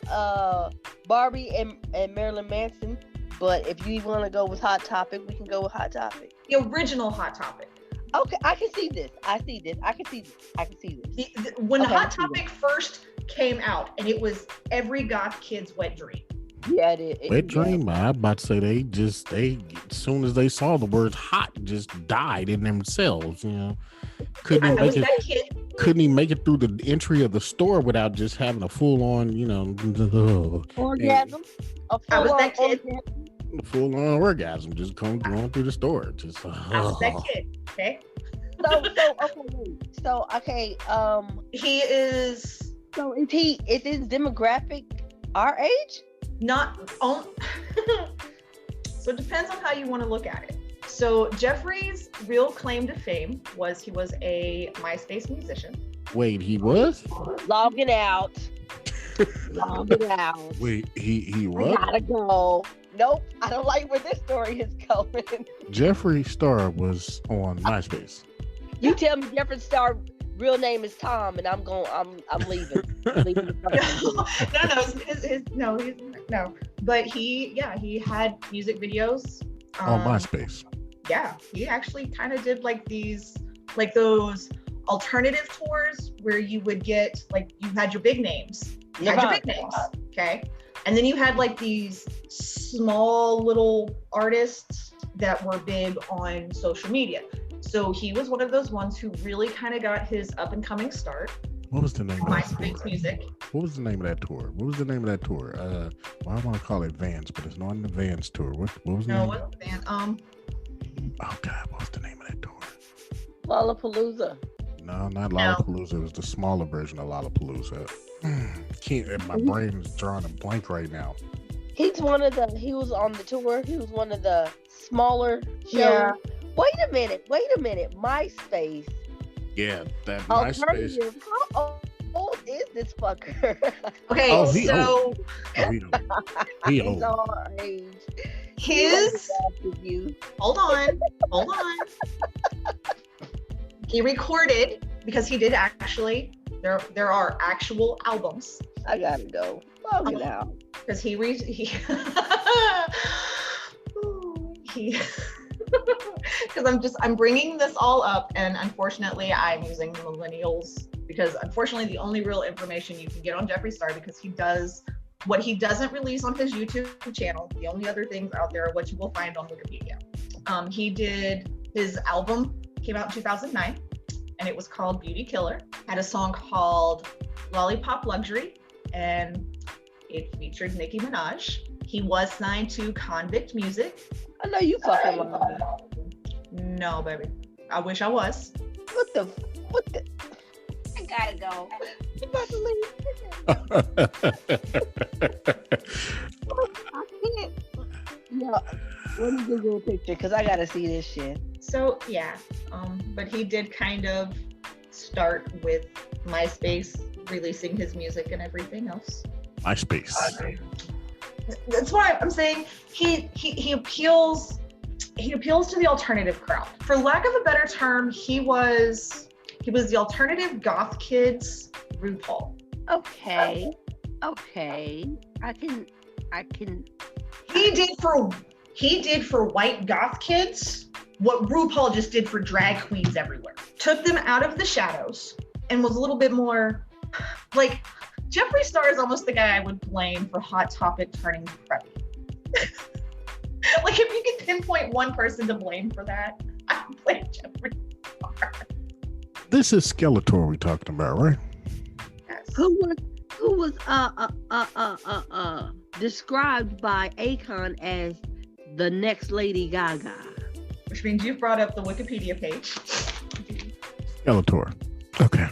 a Barbie and Marilyn Manson. But if you want to go with Hot Topic, we can go with Hot Topic. The original Hot Topic. Okay, I can see this. I can see this. When Hot Topic first came out, and it was every goth kid's wet dream. Yeah, it is. Wet dream. I'm about to say they as soon as they saw the word hot, just died in themselves. You know, couldn't even make it through the entry of the store without just having a full on, orgasm. I was that kid. Full on orgasm, just going through the store. Just I was that kid. Okay. He is. So is his demographic our age? Not on. So it depends on how you want to look at it. So Jeffree's real claim to fame was he was a MySpace musician. Wait, he was? Logging out. Wait, he was? I gotta go. Nope, I don't like where this story is going. Jeffree Starr was on MySpace. You tell me Jeffree Starr real name is Tom, and I'm leaving. No. But he had music videos on MySpace. Yeah, he actually kind of did those alternative tours where you would get you had your big names. Okay, and then you had these small little artists that were big on social media. So he was one of those ones who really kind of got his up and coming start. What was the name of that MySpace tour? music. What was the name of that tour? Well, I want to call it Vans, but it's not the Vans tour. What was the name? No, it wasn't Vans. Oh God, what was the name of that tour? Lollapalooza. No, not Lollapalooza. It was the smaller version of Lollapalooza. My brain is drawing a blank right now. He was on the tour. He was one of the smaller shows. Yeah. Wait a minute. MySpace. Yeah, that MySpace. How old is this fucker? Okay, he old. He old. He's our age. Hold on. He recorded, because he did actually. There are actual albums. I gotta go. Log it out. Because he because I'm bringing this all up, and unfortunately I'm using millennials, because unfortunately the only real information you can get on Jeffree Starr, because he does what he doesn't release on his YouTube channel. The only other things out there are what you will find on Wikipedia. He did his album, came out in 2009, and it was called Beauty Killer. Had a song called Lollipop Luxury, and it featured Nicki Minaj. He was signed to Convict Music. I know you fucking lying. No, baby. I wish I was. What the? I gotta go. I'm about to leave. I can't. Yeah. Let me Google a picture because I gotta see this shit. So yeah, but he did kind of start with MySpace releasing his music and everything else. MySpace. That's why I'm saying he appeals to the alternative crowd. For lack of a better term, he was the alternative goth kids RuPaul. Okay. I can. He did for white goth kids what RuPaul just did for drag queens everywhere. Took them out of the shadows and was a little bit more like Jeffree Starr is almost the guy I would blame for Hot Topic turning preppy. Like if you could pinpoint one person to blame for that, I would blame Jeffree Starr. This is Skeletor we're talking about, right? Yes. Who was described by Akon as the next Lady Gaga? Which means you've brought up the Wikipedia page. Skeletor. Okay.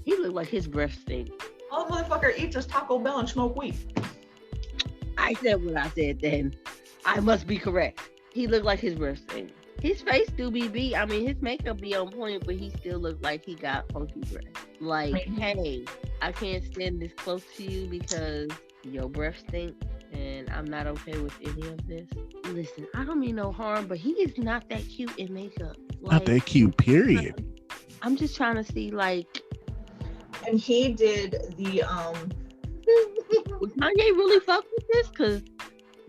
He looked like his breath stink. All the motherfucker eats is Taco Bell and smoke weed. I said what I said then. I must be correct. He looked like his breath stink. His face do be beat. I mean, his makeup be on point, but he still looked like he got funky breath. Like, hey, I can't stand this close to you because your breath stink, and I'm not okay with any of this. Listen, I don't mean no harm, but he is not that cute in makeup. Like, not that cute, period. I'm just trying to see, like... And he did the, Would Kanye really fuck with this? Because...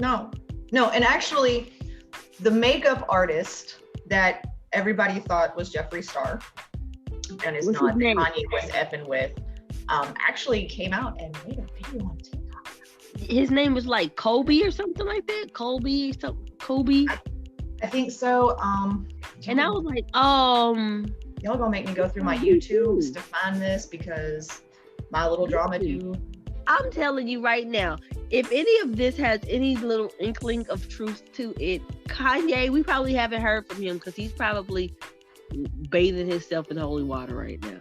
No, and actually... The makeup artist that everybody thought was Jeffree Starr and is not Kanye was effing with, actually came out and made a video on TikTok. His name was like Kobe or something like that. Kobe. I think so. And I was like, y'all gonna make me go through my YouTubes to find this because my little drama dude. I'm telling you right now, if any of this has any little inkling of truth to it, Kanye, we probably haven't heard from him because he's probably bathing himself in holy water right now.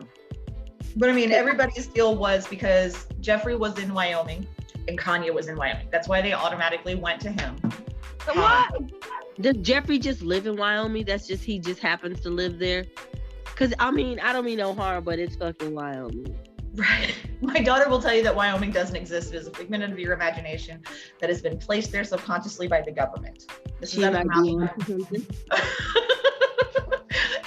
But I mean, everybody's deal was because Jeffree was in Wyoming and Kanye was in Wyoming. That's why they automatically went to him. So why? Does Jeffree just live in Wyoming? He just happens to live there? Because, I mean, I don't mean no harm, but it's fucking Wyoming. Right. My daughter will tell you that Wyoming doesn't exist. It is a figment of your imagination that has been placed there subconsciously by the government. This is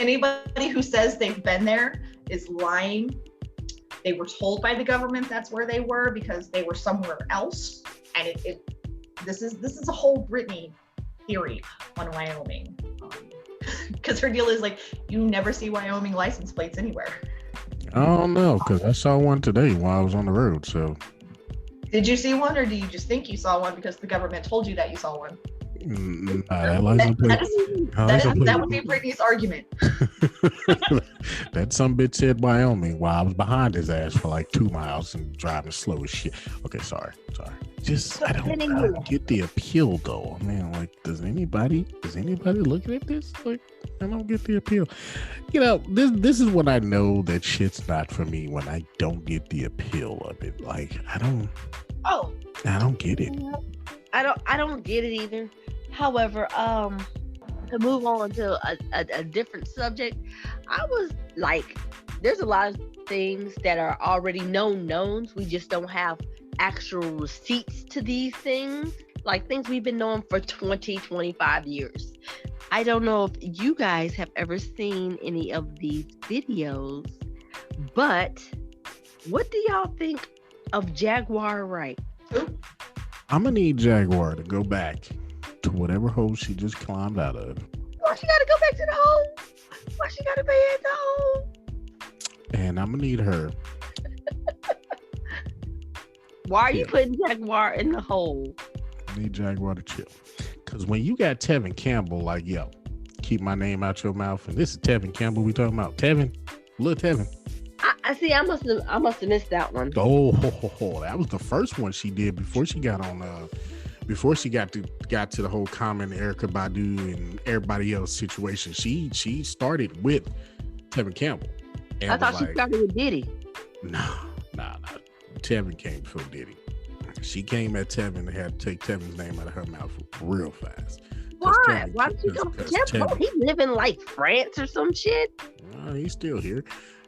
Anybody who says they've been there is lying. They were told by the government that's where they were because they were somewhere else. And this is a whole Britney theory on Wyoming. Because her deal is like, you never see Wyoming license plates anywhere. I don't know, because I saw one today while I was on the road. So, did you see one, or do you just think you saw one because the government told you that you saw one? That would be Britney's argument. That some bitch said Wyoming while I was behind his ass for like 2 miles and driving slow as shit. Okay, sorry. Just I don't get the appeal though. I mean, like, does anybody looking at this? Like, I don't get the appeal. You know, this is when I know that shit's not for me, when I don't get the appeal of it. Like, I don't get it. I don't get it either. However, to move on to a different subject, I was like, there's a lot of things that are already known knowns. We just don't have actual receipts to these things, like things we've been knowing for 20-25 years. I don't know if you guys have ever seen any of these videos, but what do y'all think of Jaguar Wright? I'm gonna need Jaguar to go back to whatever hole she just climbed out of. Why she gotta go back to the hole? Why she gotta be in the hole? And I'm gonna need her. Why are you putting Jaguar in the hole? I need Jaguar to chill. Because when you got Tevin Campbell, like, yo, keep my name out your mouth, and this is Tevin Campbell we talking about. Tevin, little Tevin. I see. I must have missed that one. Oh, that was the first one she did before she got on. Before she got to the whole Common, Erykah Badu, and everybody else situation. She started with Tevin Campbell. I thought she started with Diddy. Nah. Tevin came before Diddy. She came at Tevin and had to take Tevin's name out of her mouth real fast. Why? Why did she come to Tevin? He live in like France or some shit. He's still here.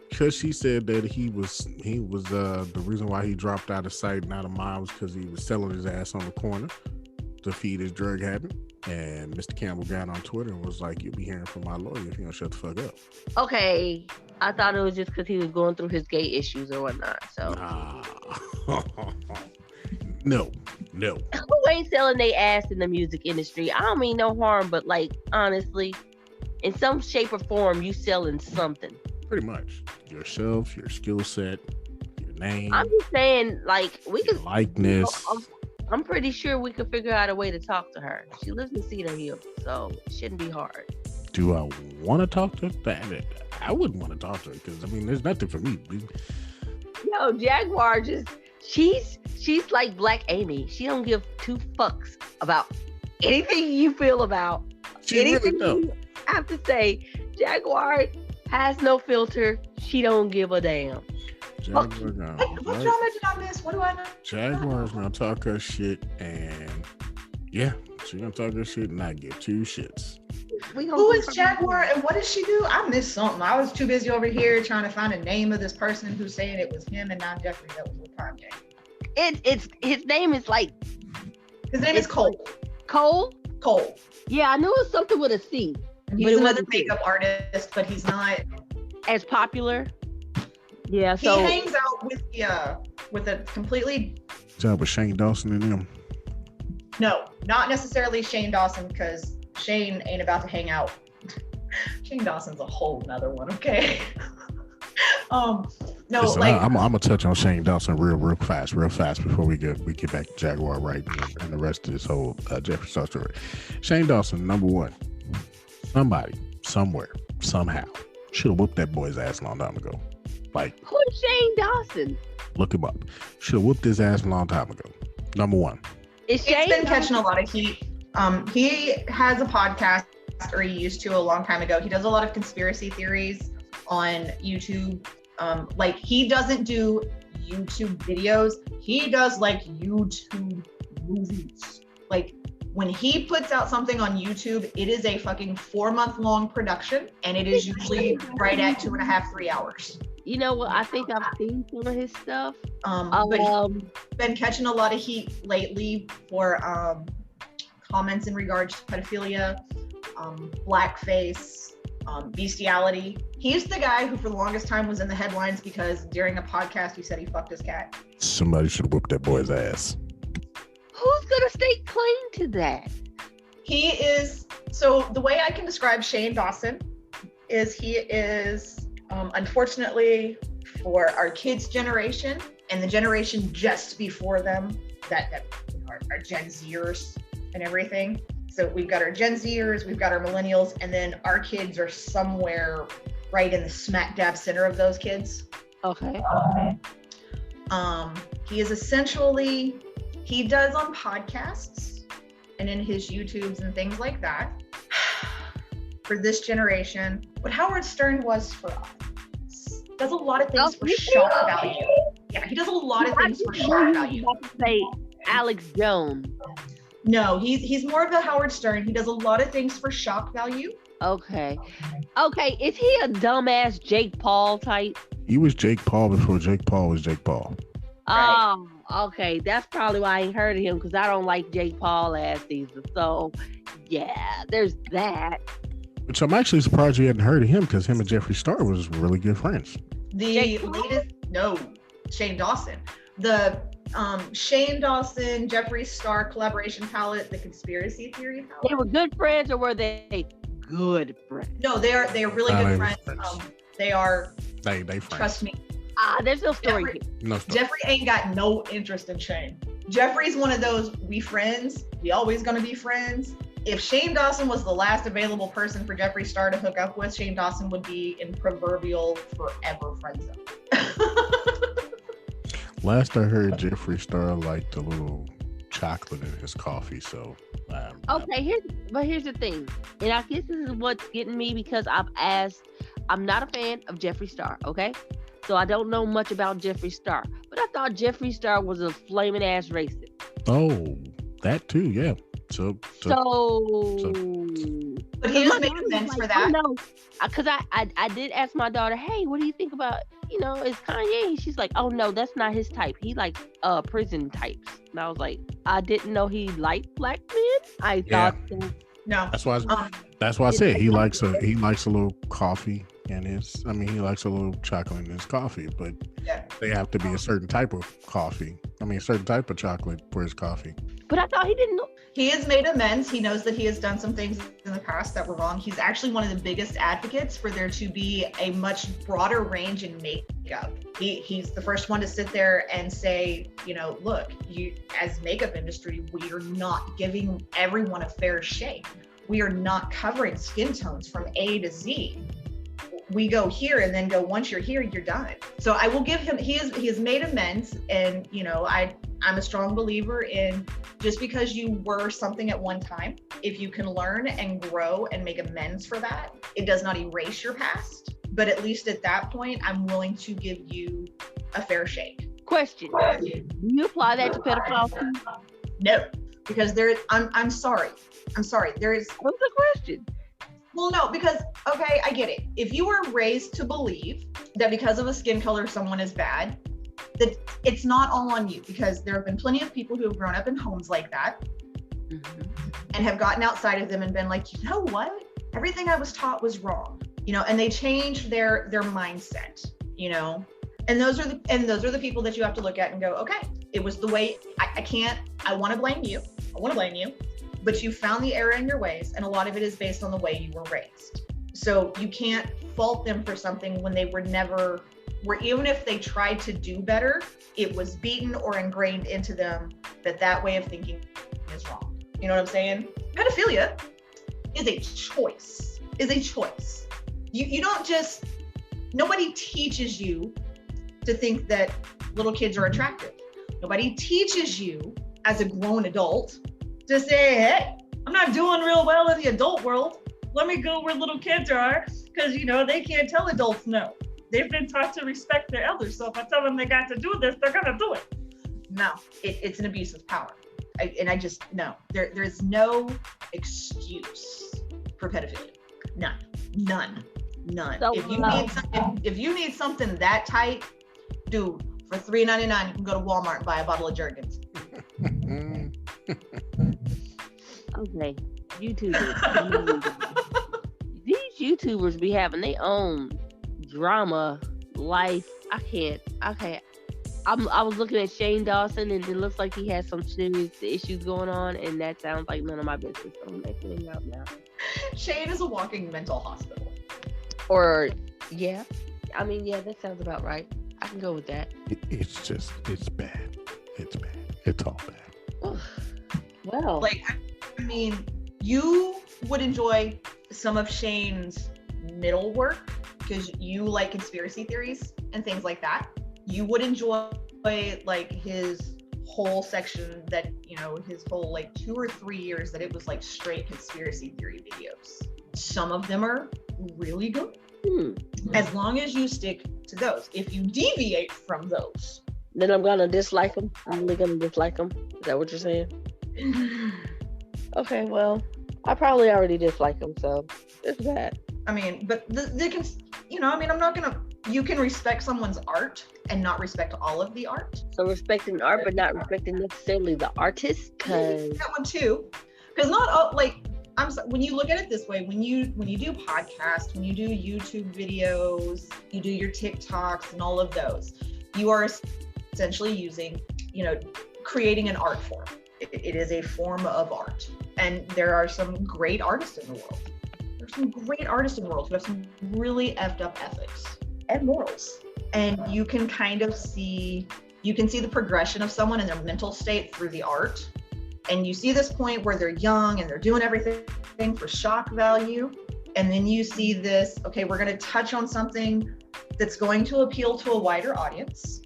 Because she said that he was the reason why he dropped out of sight and out of mind was because he was selling his ass on the corner to feed his drug habit. And Mr. Campbell got on Twitter and was like, "You'll be hearing from my lawyer if you don't shut the fuck up." Okay, I thought it was just because he was going through his gay issues or whatnot. So no. Who ain't selling their ass in the music industry? I don't mean no harm, but like honestly, in some shape or form, you selling something. Pretty much yourself, your skill set, your name. I'm just saying, like we could likeness. I'm pretty sure we could figure out a way to talk to her. She lives in Cedar Hill, so it shouldn't be hard. Do I want to talk to her? I wouldn't want to talk to her because I mean, there's nothing for me. Yo, Jaguar she's like Black Amy. She don't give two fucks about anything you feel about. Anything you have to say. Jaguar has no filter. She don't give a damn. What drama did I miss? What do I know? Jaguar's gonna talk her shit, and yeah, she's gonna talk her shit and not give two shits. Who is Jaguar and what does she do? I missed something. I was too busy over here trying to find a name of this person who's saying it was him and not Jeffree. That was with Kanye. It's his name is like. His name is Cole. Cole. Yeah, I knew it was something with a C. He's another makeup artist, but he's not as popular. Yeah, so he hangs out with a completely job with Shane Dawson and them. No, not necessarily Shane Dawson, because Shane ain't about to hang out. Shane Dawson's a whole nother one, okay? No, listen, like I'm gonna touch on Shane Dawson real fast before we get back to Jaguar, right, and the rest of this whole Jeffree Starr story. Shane Dawson, number one. Somebody, somewhere, somehow should have whooped that boy's ass a long time ago. Like, who's Shane Dawson? Look him up. Should have whooped his ass a long time ago. Number one. He's been catching a lot of heat. He has a podcast, or he used to a long time ago. He does a lot of conspiracy theories on YouTube. Like, he doesn't do YouTube videos. He does like YouTube movies. Like, when he puts out something on YouTube, it is a fucking 4-month-long production, and it is usually right at 2.5, 3 hours. You know what? I think I've seen some of his stuff. But he's been catching a lot of heat lately for comments in regards to pedophilia, blackface, bestiality. He's the guy who for the longest time was in the headlines because during a podcast he said he fucked his cat. Somebody should whoop that boy's ass. Who's gonna stake claim to that? He is, so the way I can describe Shane Dawson is he is, unfortunately for our kids' generation and the generation just before them, that are Gen Zers and everything. So we've got our Gen Zers, we've got our millennials, and then our kids are somewhere right in the smack dab center of those kids. Okay. He is essentially, he does on podcasts and in his YouTubes and things like that for this generation what Howard Stern was for us. Does a lot of things for shock value. Yeah, he does a lot of things for shock value. About to say Alex Jones. No, he's more of a Howard Stern. He does a lot of things for shock value. Okay. Is he a dumbass Jake Paul type? He was Jake Paul before Jake Paul was Jake Paul. Right. Oh, okay. That's probably why I ain't heard of him, because I don't like Jake Paul ass either. So, yeah, there's that. Which I'm actually surprised you hadn't heard of him, because him and Jeffree Starr was really good friends. The latest, no, Shane Dawson. The Shane Dawson, Jeffree Starr collaboration palette, the conspiracy theory palette. They were good friends, or were they good friends? No, they are really good friends. They are. They friends. Trust me. There's no story here. No story. Jeffree ain't got no interest in Shane. Jeffree's one of those, we friends, we always gonna be friends. if Shane Dawson was the last available person for Jeffree Starr to hook up with, Shane Dawson would be in proverbial forever friend zone. Last I heard, Jeffree Starr liked a little chocolate in his coffee, so. Okay, here's the thing, and I guess this is what's getting me, because I'm not a fan of Jeffree Starr, okay? So I don't know much about Jeffree Starr, but I thought Jeffree Starr was a flaming ass racist. Oh, that too, yeah. So but he has made amends for that. No, because I did ask my daughter, hey, what do you think about, is Kanye? And she's like, oh no, that's not his type. He likes prison types. And I was like, I didn't know he liked black men. I thought so. No. That's why I said he likes a little coffee in his. I mean, he likes a little chocolate in his coffee, but they have to be a certain type of coffee. I mean, a certain type of chocolate for his coffee. But I thought he didn't know. He has made amends. He knows that he has done some things in the past that were wrong. He's actually one of the biggest advocates for there to be a much broader range in makeup. He's the first one to sit there and say, look, you as makeup industry, we are not giving everyone a fair shake. We are not covering skin tones from A to Z. We go here and then go, once you're here, you're done. So I will give him, he has made amends, and I'm a strong believer in just because you were something at one time, if you can learn and grow and make amends for that, it does not erase your past. But at least at that point, I'm willing to give you a fair shake. Question: do you apply that to pedophiles too? No, because I'm sorry. There is. What's the question? Well, no, because, okay, I get it. If you were raised to believe that because of a skin color, someone is bad, that it's not all on you, because there have been plenty of people who have grown up in homes like that and have gotten outside of them and been like, you know what? Everything I was taught was wrong, and they changed their mindset, and those are the people that you have to look at and go, okay, it was the way I want to blame you. But you found the error in your ways, and a lot of it is based on the way you were raised. So you can't fault them for something when they were never, even if they tried to do better, it was beaten or ingrained into them that way of thinking is wrong. You know what I'm saying? Pedophilia is a choice. You don't just, nobody teaches you to think that little kids are attractive. Nobody teaches you as a grown adult to say, hey, I'm not doing real well in the adult world. Let me go where little kids are, because, they can't tell adults no. They've been taught to respect their elders. So if I tell them they got to do this, they're going to do it. No, it's an abuse of power. No, there's no excuse for pedophilia. None. So, if you need something that tight, dude, for $3.99, you can go to Walmart and buy a bottle of Jergens. Okay, YouTubers. These YouTubers be having their own drama life. I can't. I was looking at Shane Dawson, and it looks like he has some serious issues going on, and that sounds like none of my business. So I'm making it out now. Shane is a walking mental hospital. Or, yeah. I mean, yeah, that sounds about right. I can go with that. It's bad. It's all bad. Well, I mean, you would enjoy some of Shane's middle work because you like conspiracy theories and things like that. You would enjoy his whole section that, his whole 2 or 3 years that it was straight conspiracy theory videos. Some of them are really good. As long as you stick to those. If you deviate from those, then I'm gonna dislike them. I'm really gonna dislike them. Is that what you're saying? Okay, well, I probably already dislike them, so it's bad. I mean, but they can, I'm not gonna. You can respect someone's art and not respect all of the art. So respecting art, but not respecting necessarily the artist, because that one too. Because not all when you look at it this way, when you do podcasts, when you do YouTube videos, you do your TikToks and all of those, you are essentially using, creating an art form. It is a form of art. And there are some great artists in the world. There's some great artists in the world who have some really effed up ethics and morals. And you can kind of see the progression of someone in their mental state through the art. And you see this point where they're young and they're doing everything for shock value. And then you see this, okay, we're going to touch on something that's going to appeal to a wider audience.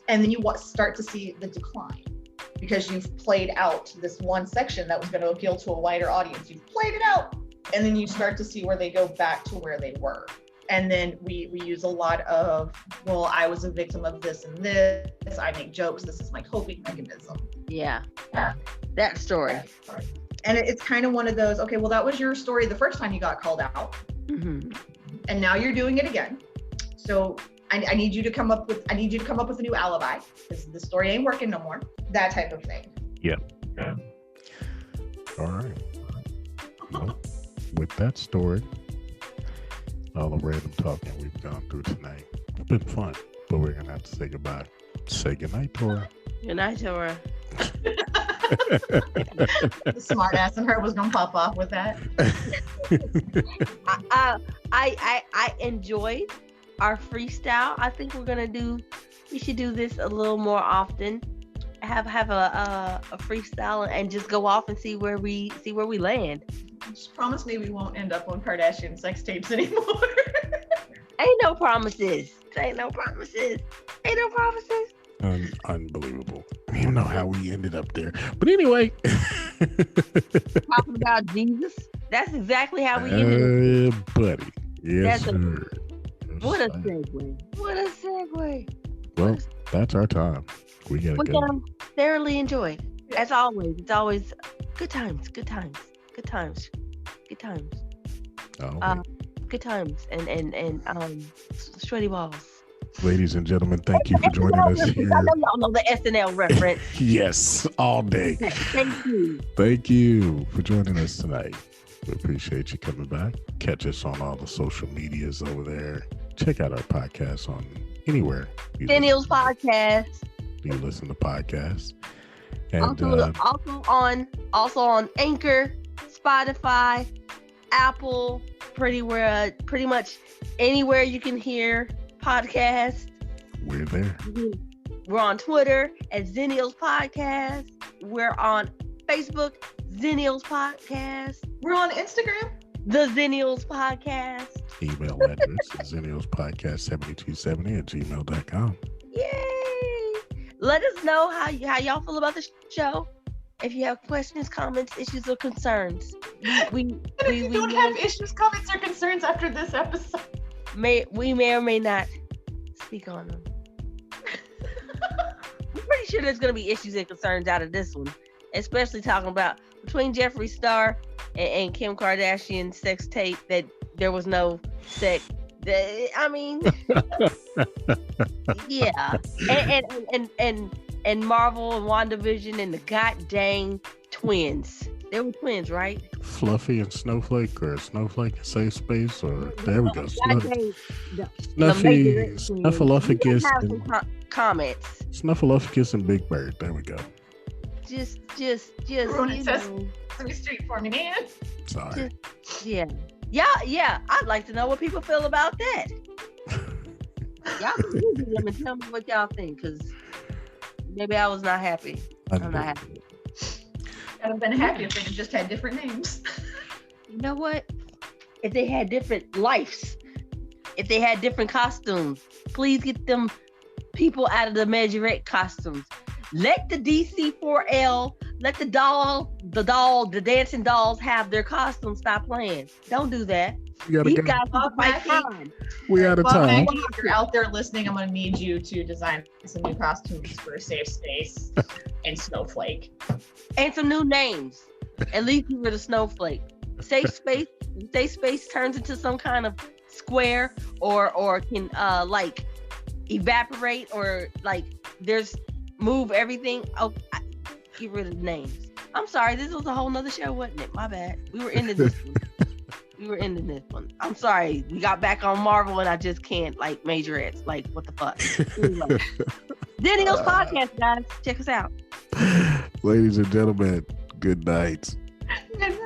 And then you start to see the decline because you've played out this one section that was going to appeal to a wider audience. You've played it out. And then you start to see where they go back to where they were. And then we use a lot of, well, I was a victim of this and this. I make jokes. This is my coping mechanism. Yeah. That story. And it's kind of one of those, okay, well, that was your story the first time you got called out. Mm-hmm. And now you're doing it again. So I need you to come up with a new alibi because the story ain't working no more. That type of thing. Yep. Yeah. All right. Well, with that story, all the random talking we've gone through tonight, it's been fun, but we're gonna have to say goodbye. Say goodnight, Tora. Good night, Tora. The smart ass in her was gonna pop off with that. I enjoyed our freestyle. I think we should do this a little more often. Have a freestyle and just go off and see where we land. Just promise me we won't end up on Kardashian sex tapes anymore. Ain't no promises. Unbelievable. I don't even know how we ended up there. But anyway. Talking about Jesus. That's exactly how we ended up. Buddy. Yes, sir. What a segue. Well, that's our time. We gotta go. Thoroughly enjoyed. As always, it's always good times. Oh, good times and sweaty balls. Ladies and gentlemen, thank you for joining us here. I know y'all know the SNL reference. Yes, all day. Thank you. Thank you for joining us tonight. We appreciate you coming back. Catch us on all the social medias over there. Check out our podcast on anywhere. Xennials podcast. You listen to podcasts. And also on Anchor, Spotify, Apple, pretty much anywhere you can hear podcasts. We're there. We're on Twitter at Xennials Podcast. We're on Facebook, Xennials Podcast. We're on Instagram, The Xennials Podcast. Email address is xennialspodcast7270@gmail.com. Yay! Let us know how y'all feel about the show. If you have questions, comments, issues, or concerns, we don't have issues, comments, or concerns after this episode. We may or may not speak on them. I'm pretty sure there's going to be issues and concerns out of this one, especially talking about between Jeffree Starr and Kim Kardashian sex tape that there was no sex. I mean, yeah, and Marvel and WandaVision and the goddamn twins. They were twins, right? Fluffy and Snowflake, or Snowflake and Safe Space, or there we go. Snuffy, Snuffleupagus, comments. Snuffleupagus and Big Bird. There we go. Just. Sesame Street for me, man. Sorry. Yeah. I'd like to know what people feel about that. Y'all can use them and tell me what y'all think, because maybe I was not happy. I'm not happy. I'd have been happy if they just had different names. You know what? If they had different lives, if they had different costumes, please get them people out of the majorette costumes. Let the DC4L, let the dancing dolls have their costumes. Stop playing. Don't do that. These guys are fight crime. We out of time. If you're out there listening, I'm going to need you to design some new costumes for Safe Space and Snowflake. And some new names. At least you were the Snowflake. Safe Space turns into some kind of square or can like evaporate or like there's move everything. Oh, get rid of the names. I'm sorry, this was a whole nother show, wasn't it? My bad. We were ending this one. I'm sorry. We got back on Marvel and I just can't like majorettes. Like, what the fuck? Anyway. Xennials Podcast, guys. Check us out. Ladies and gentlemen, good night. Good night.